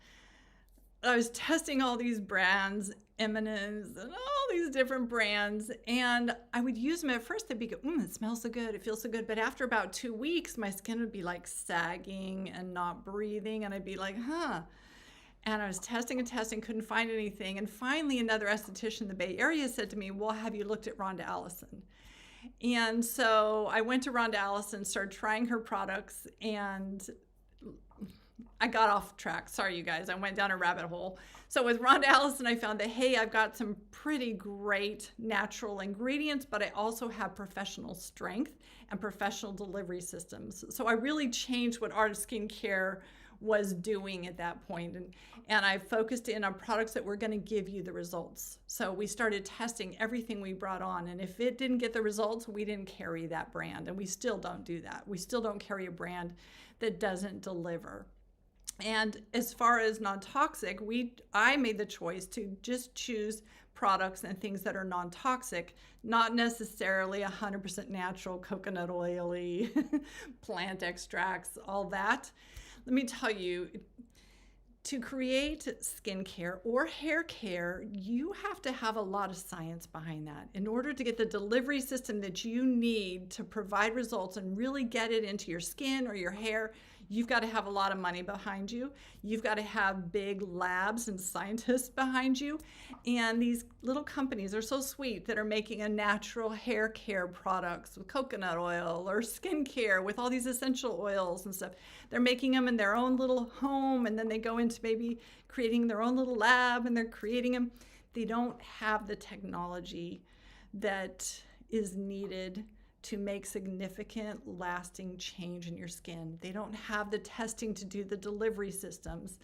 I was testing all these brands, Eminence, and all these different brands. And I would use them at first. They'd be good. It smells so good. It feels so good. But after about 2 weeks, my skin would be like sagging and not breathing. And I'd be like, And I was testing and testing, couldn't find anything. And finally, another esthetician in the Bay Area said to me, well, have you looked at Rhonda Allison? And so I went to Rhonda Allison, started trying her products, and I got off track. Sorry, you guys. I went down a rabbit hole. So with Rhonda Allison, I found that, hey, I've got some pretty great natural ingredients, but I also have professional strength and professional delivery systems. So I really changed what Art of Skincare was doing at that point. And I focused in on products that were going to give you the results. So we started testing everything we brought on. And if it didn't get the results, we didn't carry that brand. And we still don't do that. We still don't carry a brand that doesn't deliver. And as far as non-toxic, I made the choice to just choose products and things that are non-toxic, not necessarily 100% natural, coconut oily, plant extracts, all that. Let me tell you, to create skincare or hair care, you have to have a lot of science behind that. In order to get the delivery system that you need to provide results and really get it into your skin or your hair, you've got to have a lot of money behind you. You've got to have big labs and scientists behind you. And these little companies are so sweet that are making a natural hair care products with coconut oil or skincare with all these essential oils and stuff. They're making them in their own little home, and then they go into maybe creating their own little lab, and they're creating them. They don't have the technology that is needed to make significant lasting change in your skin. They don't have the testing to do the delivery systems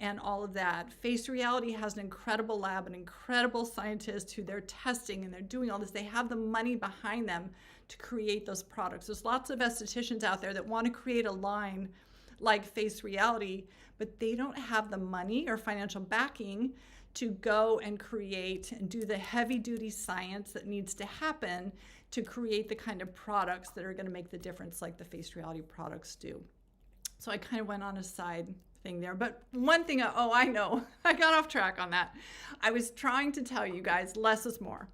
and all of that. Face Reality has an incredible lab, an incredible scientist who they're testing, and they're doing all this. They have the money behind them to create those products. There's lots of estheticians out there that want to create a line like Face Reality, but they don't have the money or financial backing to go and create and do the heavy duty science that needs to happen to create the kind of products that are going to make the difference like the Face Reality products do. So I kind of went on a side thing there. But one thing, I know, I got off track on that. I was trying to tell you guys, less is more.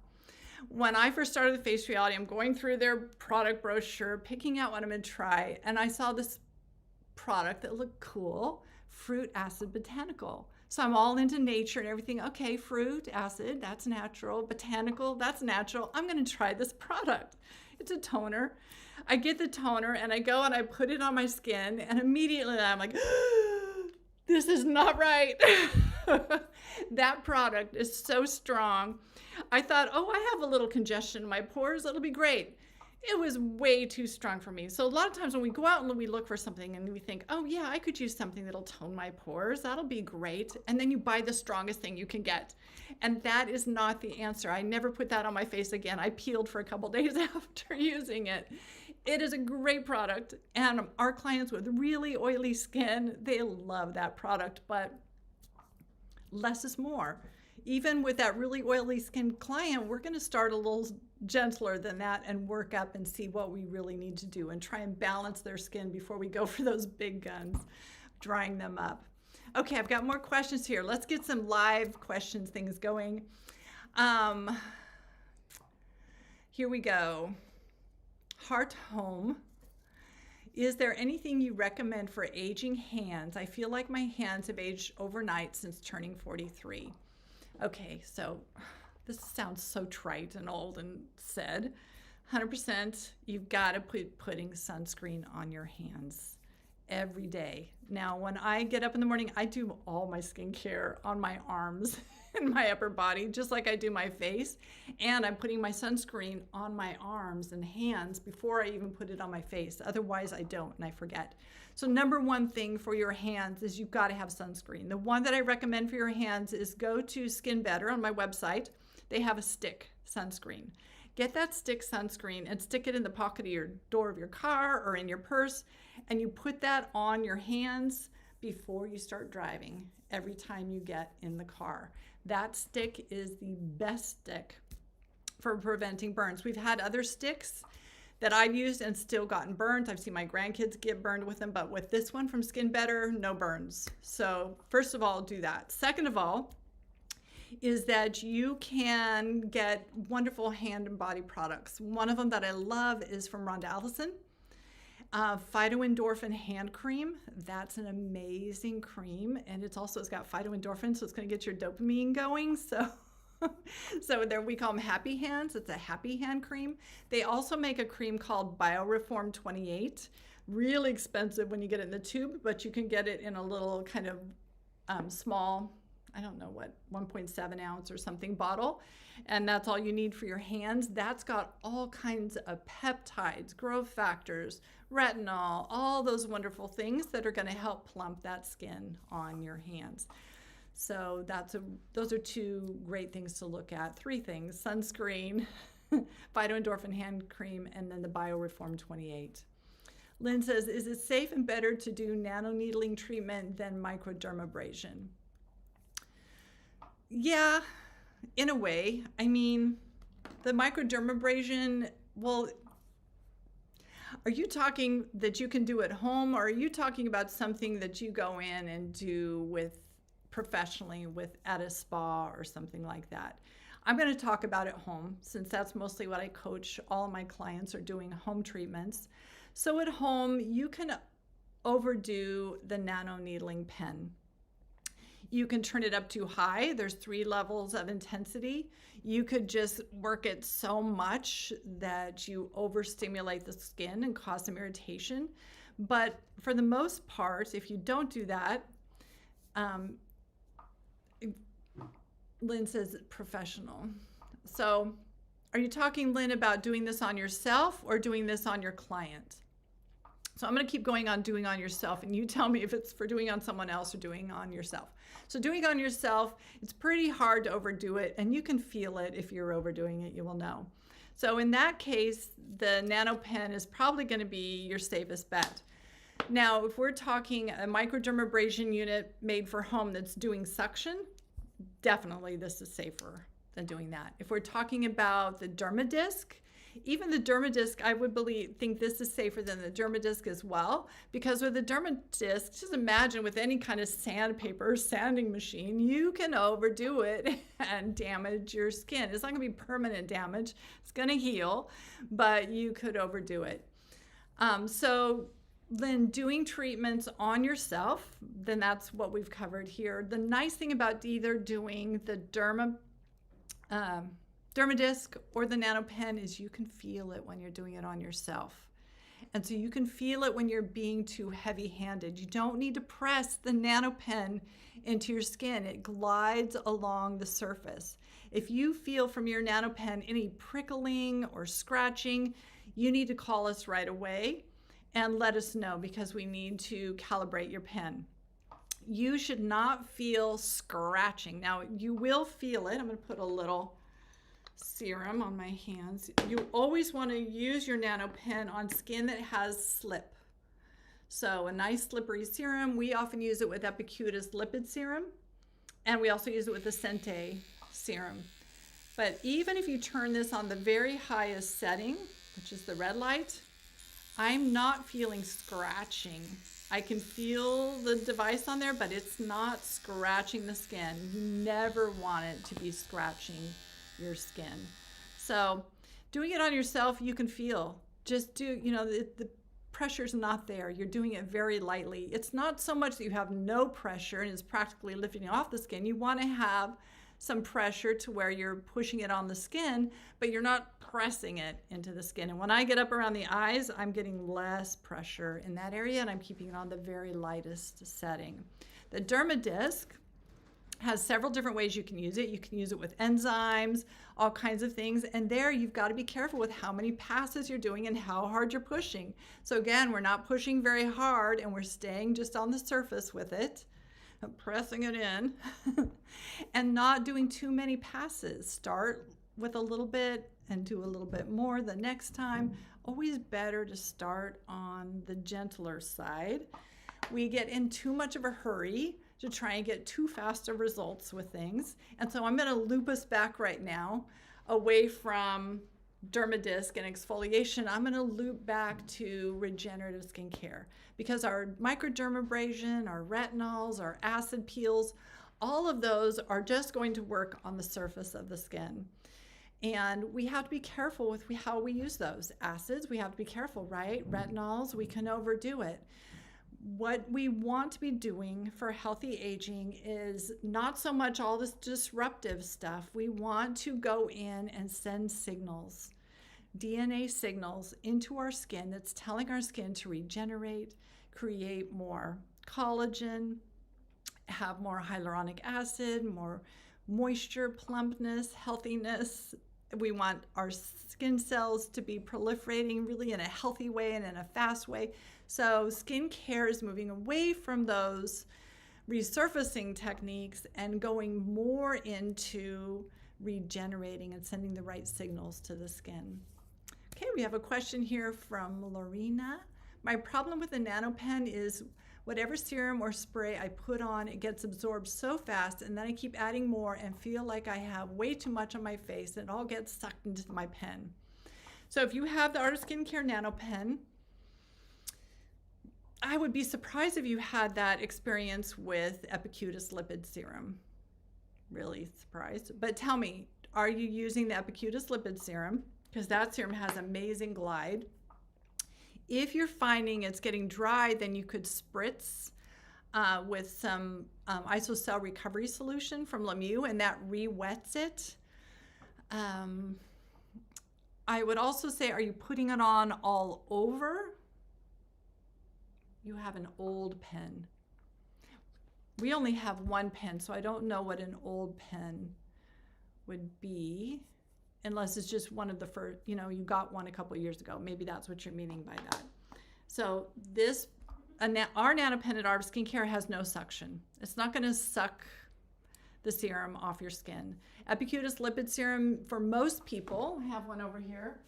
When I first started the Face Reality, I'm going through their product brochure, picking out what I'm going to try, and I saw this product that looked cool, fruit acid botanical. So I'm all into nature and everything. Okay, fruit, acid, that's natural. Botanical, that's natural. I'm going to try this product. It's a toner. I get the toner and I go and I put it on my skin, and immediately I'm like, this is not right. That product is so strong. I thought, I have a little congestion in my pores. It'll be great. It was way too strong for me. So a lot of times when we go out and we look for something and we think, oh yeah, I could use something that'll tone my pores. That'll be great. And then you buy the strongest thing you can get. And that is not the answer. I never put that on my face again. I peeled for a couple days after using it. It is a great product. And our clients with really oily skin, they love that product, but less is more. Even with that really oily skin client, we're going to start a little gentler than that and work up and see what we really need to do and try and balance their skin before we go for those big guns, drying them up. Okay, I've got more questions here. Let's get some live questions things going. Here we go. Heart Home. Is there anything you recommend for aging hands? I feel like my hands have aged overnight since turning 43. Okay, so this sounds so trite and old and said. 100%, you've got to putting sunscreen on your hands. every day. Now, when I get up in the morning, I do all my skincare on my arms and my upper body, just like I do my face. And I'm putting my sunscreen on my arms and hands before I even put it on my face. Otherwise, I don't, and I forget. So number one thing for your hands is you've got to have sunscreen. The one that I recommend for your hands is go to Skin Better on my website. They have a stick sunscreen. Get that stick sunscreen and stick it in the pocket of your door of your car or in your purse, and you put that on your hands before you start driving every time you get in the car. That stick is the best stick for preventing burns. We've had other sticks that I've used and still gotten burnt. I've seen my grandkids get burned with them, but with this one from Skin Better, no burns. So first of all, do that. Second of all, is that you can get wonderful hand and body products. One of them that I love is from Rhonda Allison, Phytoendorphin hand cream. That's an amazing cream, and it's got phytoendorphin, so it's going to get your dopamine going. So there we call them happy hands. It's a happy hand cream. They also make a cream called Bioreform 28. Really expensive when you get it in the tube, but you can get it in a little kind of small, I don't know what, 1.7 ounce or something bottle. And that's all you need for your hands. That's got all kinds of peptides, growth factors, retinol, all those wonderful things that are going to help plump that skin on your hands. So those are two great things to look at. Three things: sunscreen, Phytoendorphin hand cream, and then the Bioreform 28. Lynn says, is it safe and better to do nanoneedling treatment than microdermabrasion? Yeah, in a way. I mean, the microdermabrasion, well, are you talking that you can do at home, or are you talking about something that you go in and do professionally at a spa or something like that? I'm going to talk about at home, since that's mostly what I coach. All of my clients are doing home treatments. So at home, you can overdo the nanoneedling pen. You can turn it up too high. There's 3 levels of intensity. You could just work it so much that you overstimulate the skin and cause some irritation. But for the most part, if you don't do that, Lynn says professional. So are you talking, Lynn, about doing this on yourself or doing this on your client? So I'm going to keep going on doing on yourself, and you tell me if it's for doing on someone else or doing on yourself. So doing on yourself, it's pretty hard to overdo it, and you can feel it. If you're overdoing it, you will know. So in that case, the nano pen is probably going to be your safest bet. Now, if we're talking a microdermabrasion unit made for home that's doing suction, definitely this is safer than doing that. If we're talking about the dermadisc, even the dermadisc, I would think this is safer than the dermadisc as well, because with the dermadisc, just imagine with any kind of sandpaper or sanding machine, you can overdo it and damage your skin. It's not going to be permanent damage. It's going to heal, but you could overdo it. So then doing treatments on yourself, then that's what we've covered here. The nice thing about either doing the dermadisc or the nano pen is you can feel it when you're doing it on yourself. And so you can feel it when you're being too heavy-handed. You don't need to press the nano pen into your skin. It glides along the surface. If you feel from your nano pen any prickling or scratching, you need to call us right away and let us know, because we need to calibrate your pen. You should not feel scratching. Now, you will feel it. I'm going to put a little serum on my hands. You always want to use your nano pen on skin that has slip. So a nice slippery serum. We often use it with Epicutis lipid serum, and we also use it with the Sente serum. But even if you turn this on the very highest setting, which is the red light, I'm not feeling scratching. I can feel the device on there, but it's not scratching the skin. You never want it to be scratching your skin. So doing it on yourself, you can feel. Just do, the pressure's not there. You're doing it very lightly. It's not so much that you have no pressure and it's practically lifting off the skin. You want to have some pressure to where you're pushing it on the skin, but you're not pressing it into the skin. And when I get up around the eyes, I'm getting less pressure in that area, and I'm keeping it on the very lightest setting. The Dermadisc has several different ways you can use it. You can use it with enzymes, all kinds of things. And there you've got to be careful with how many passes you're doing and how hard you're pushing. So again, we're not pushing very hard and we're staying just on the surface with it, pressing it in, and not doing too many passes. Start with a little bit and do a little bit more the next time. Always better to start on the gentler side. We get in too much of a hurry to try and get too fast of results with things. And so I'm gonna loop us back right now away from Dermadisc and exfoliation. I'm gonna loop back to regenerative skincare because our microdermabrasion, our retinols, our acid peels, all of those are just going to work on the surface of the skin. And we have to be careful with how we use those. Acids, we have to be careful, right? Retinols, we can overdo it. What we want to be doing for healthy aging is not so much all this disruptive stuff. We want to go in and send signals, DNA signals into our skin that's telling our skin to regenerate, create more collagen, have more hyaluronic acid, more moisture, plumpness, healthiness. We want our skin cells to be proliferating really in a healthy way and in a fast way. So skincare is moving away from those resurfacing techniques and going more into regenerating and sending the right signals to the skin. Okay, we have a question here from Lorena. My problem with the NanoPen is whatever serum or spray I put on, it gets absorbed so fast, and then I keep adding more and feel like I have way too much on my face and it all gets sucked into my pen. So if you have the Art of Skincare NanoPen, I would be surprised if you had that experience with Epicutis lipid serum. Really surprised. But tell me, are you using the Epicutis lipid serum? Because that serum has amazing glide. If you're finding it's getting dry, then you could spritz with some isocell recovery solution from Lemieux, and that re-wets it. I would also say, are you putting it on all over? You have an old pen. We only have one pen, so I don't know what an old pen would be, unless it's just one of the first, you know, you got one a couple of years ago. Maybe that's what you're meaning by that. So this, our NanoPen at Art of Skincare has no suction. It's not gonna suck the serum off your skin. Epicutis lipid serum, for most people, I have one over here.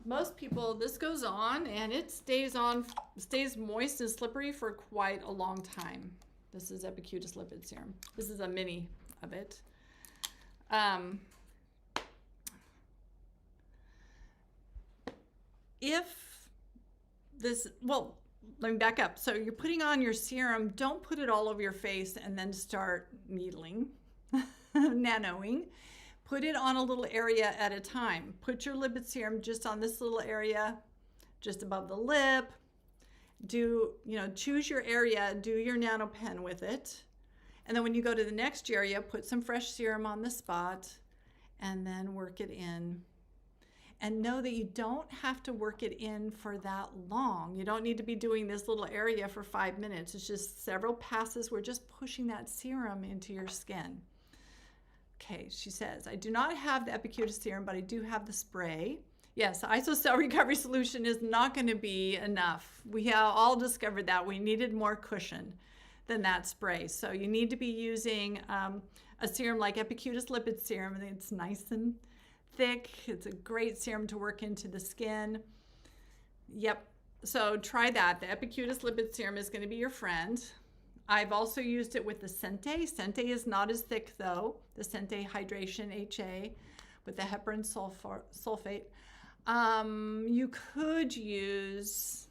Most people, this goes on and it stays moist and slippery for quite a long time. This is Epicutis lipid serum. This is a mini of it. Let me back up. So you're putting on your serum, don't put it all over your face and then start needling, nanoing. Put it on a little area at a time. Put your lipid serum just on this little area, just above the lip. Choose your area, do your NanoPen with it. And then when you go to the next area, put some fresh serum on the spot and then work it in. And know that you don't have to work it in for that long. You don't need to be doing this little area for 5 minutes. It's just several passes. We're just pushing that serum into your skin. Okay, she says, I do not have the Epicutis serum, but I do have the spray. Yes, isocell recovery solution is not going to be enough. We have all discovered that. We needed more cushion than that spray. So you need to be using a serum like Epicutis lipid serum. I think it's nice and thick. It's a great serum to work into the skin. Yep, so try that. The Epicutis lipid serum is going to be your friend. I've also used it with the Sente. Sente is not as thick though, the Sente Hydration HA with the heparin sulfate. You could use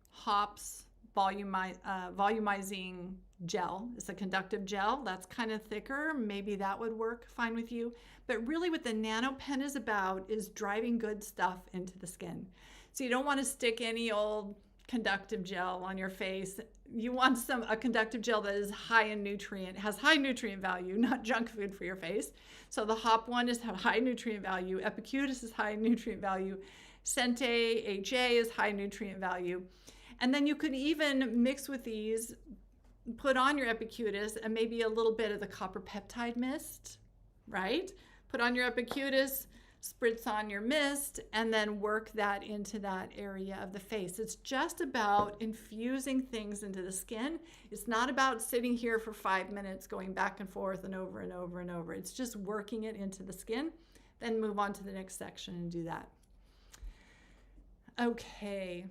Hops volumizing gel. It's a conductive gel. That's kind of thicker. Maybe that would work fine with you. But really what the NanoPen is about is driving good stuff into the skin. So you don't want to stick any old conductive gel on your face. You want a conductive gel that is high in nutrient, has high nutrient value, not junk food for your face. So the Hop one is high nutrient value. Epicutis is high nutrient value. Sente HA is high nutrient value. And then you could even mix with these, put on your Epicutis and maybe a little bit of the copper peptide mist, right? Put on your Epicutis, spritz on your mist, and then work that into that area of the face. It's just about infusing things into the skin. It's not about sitting here for 5 minutes going back and forth and over and over and over. It's just working it into the skin. Then move on to the next section and do that. Okay.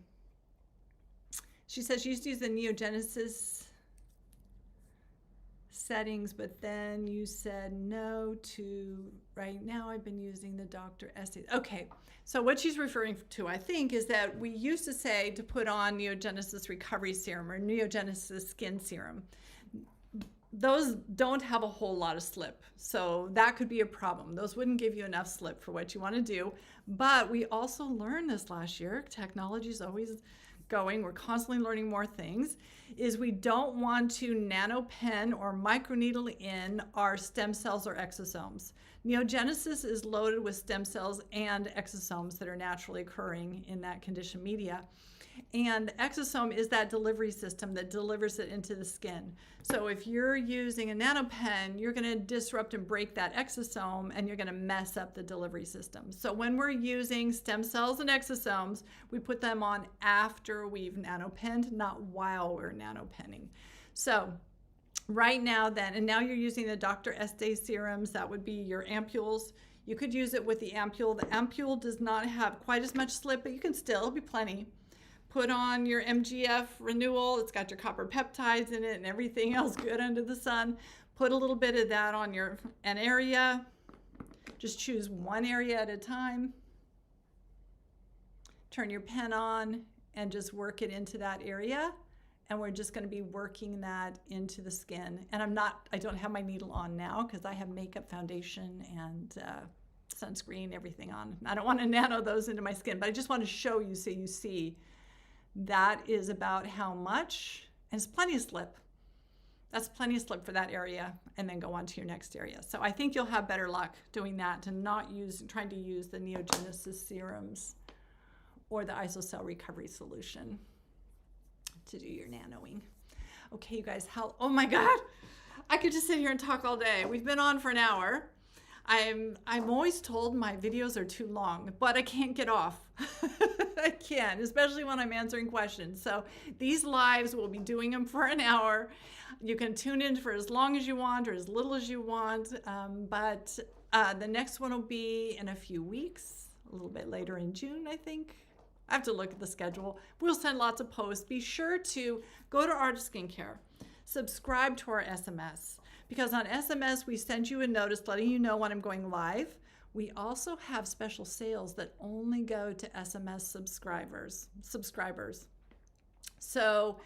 She says she used to use the Neogenesis settings, but then you said no to, right now I've been using the Dr. Estes. Okay, so what she's referring to, I think, is that we used to say to put on Neogenesis Recovery Serum or Neogenesis Skin Serum. Those don't have a whole lot of slip, so that could be a problem. Those wouldn't give you enough slip for what you want to do. But we also learned this last year, technology is always going, we're constantly learning more things, is we don't want to nanopen or microneedle in our stem cells or exosomes. Neogenesis is loaded with stem cells and exosomes that are naturally occurring in that conditioned media. And exosome is that delivery system that delivers it into the skin. So if you're using a nanopen, you're going to disrupt and break that exosome, and you're going to mess up the delivery system. So when we're using stem cells and exosomes, we put them on after we've nanopenned, not while we're nanopenning. So right now then, and now you're using the Dr. Estes serums, that would be your ampules. You could use it with the ampule. The ampule does not have quite as much slip, but you can still, it'll be plenty. Put on your MGF renewal. It's got your copper peptides in it and everything else good under the sun. Put a little bit of that on an area. Just choose one area at a time. Turn your pen on and just work it into that area. And we're just going to be working that into the skin. And I don't have my needle on now because I have makeup, foundation, and sunscreen, everything on. I don't want to nano those into my skin, but I just want to show you so you see that is about how much, and it's plenty of slip. That's plenty of slip for that area, and then go on to your next area. So I think you'll have better luck doing that, to not trying to use the Neogenesis serums or the isocell recovery solution to do your nanoing. Okay, you guys, oh my God, I could just sit here and talk all day. We've been on for an hour. I'm always told my videos are too long, but I can't get off. I can't, especially when I'm answering questions. So these lives, we'll be doing them for an hour. You can tune in for as long as you want or as little as you want. But the next one will be in a few weeks, a little bit later in June, I think. I have to look at the schedule. We'll send lots of posts. Be sure to go to Art of Skincare, subscribe to our SMS. Because on SMS, we send you a notice letting you know when I'm going live. We also have special sales that only go to SMS subscribers. So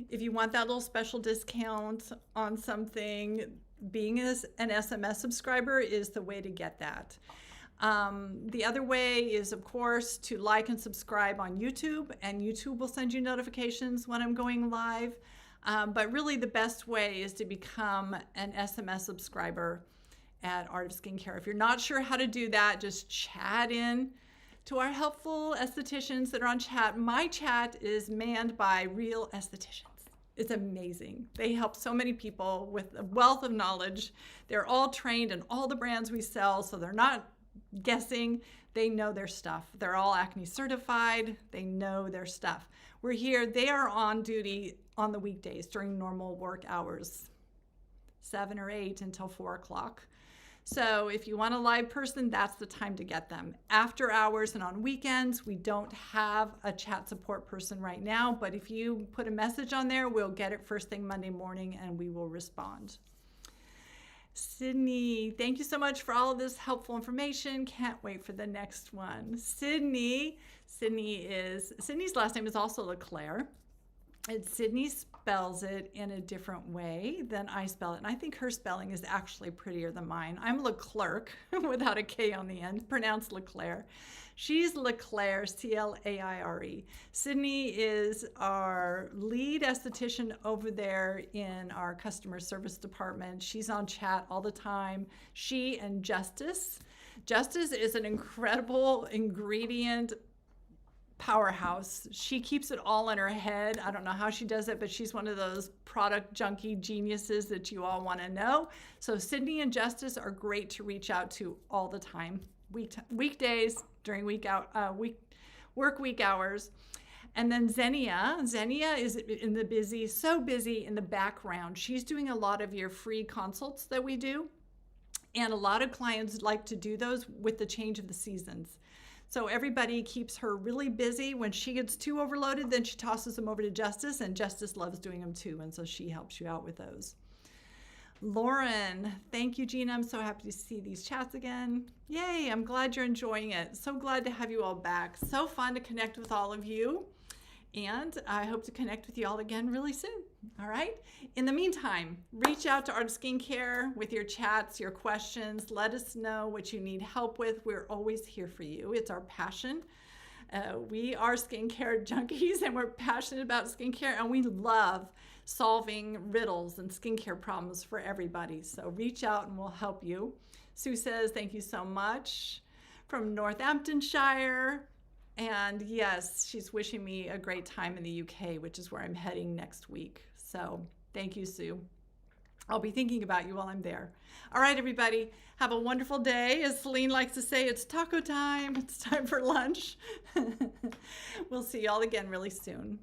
if you want that little special discount on something, being an SMS subscriber is the way to get that. The other way is, of course, to like and subscribe on YouTube, and YouTube will send you notifications when I'm going live. But really the best way is to become an SMS subscriber at Art of Skincare. If you're not sure how to do that, just chat in to our helpful estheticians that are on chat. My chat is manned by real estheticians. It's amazing. They help so many people with a wealth of knowledge. They're all trained in all the brands we sell, so they're not guessing. They know their stuff. They're all acne certified. They know their stuff. We're here. They are on duty on the weekdays during normal work hours, 7 or 8 until 4 o'clock. So if you want a live person, that's the time to get them. After hours and on weekends, we don't have a chat support person right now, but if you put a message on there, we'll get it first thing Monday morning and we will respond. Sydney, thank you so much for all of this helpful information. Can't wait for the next one. Sydney's last name is also LeClerc. Sydney spells it in a different way than I spell it. And I think her spelling is actually prettier than mine. I'm LeClerc without a K on the end, pronounced LeClaire. She's LeClaire, C-L-A-I-R-E. Sydney is our lead esthetician over there in our customer service department. She's on chat all the time. She and Justice. Justice is an incredible ingredient powerhouse. She keeps it all in her head. I don't know how she does it, but she's one of those product junkie geniuses that you all want to know. So Sydney and Justice are great to reach out to all the time. Weekdays, during work week hours. And then Xenia is in the so busy in the background. She's doing a lot of your free consults that we do. And a lot of clients like to do those with the change of the seasons. So everybody keeps her really busy. When she gets too overloaded, then she tosses them over to Justice, and Justice loves doing them too. And so she helps you out with those. Lauren, thank you, Jeana. I'm so happy to see these chats again. Yay, I'm glad you're enjoying it. So glad to have you all back. So fun to connect with all of you. And I hope to connect with you all again really soon. All right. In the meantime, reach out to Art of Skincare with your chats, your questions. Let us know what you need help with. We're always here for you. It's our passion. We are skincare junkies, and we're passionate about skincare, and we love solving riddles and skincare problems for everybody. So reach out and we'll help you. Sue says, thank you so much from Northamptonshire. And yes, she's wishing me a great time in the UK, which is where I'm heading next week. So thank you, Sue. I'll be thinking about you while I'm there. All right, everybody, have a wonderful day. As Celine likes to say, it's taco time. It's time for lunch. We'll see y'all again really soon.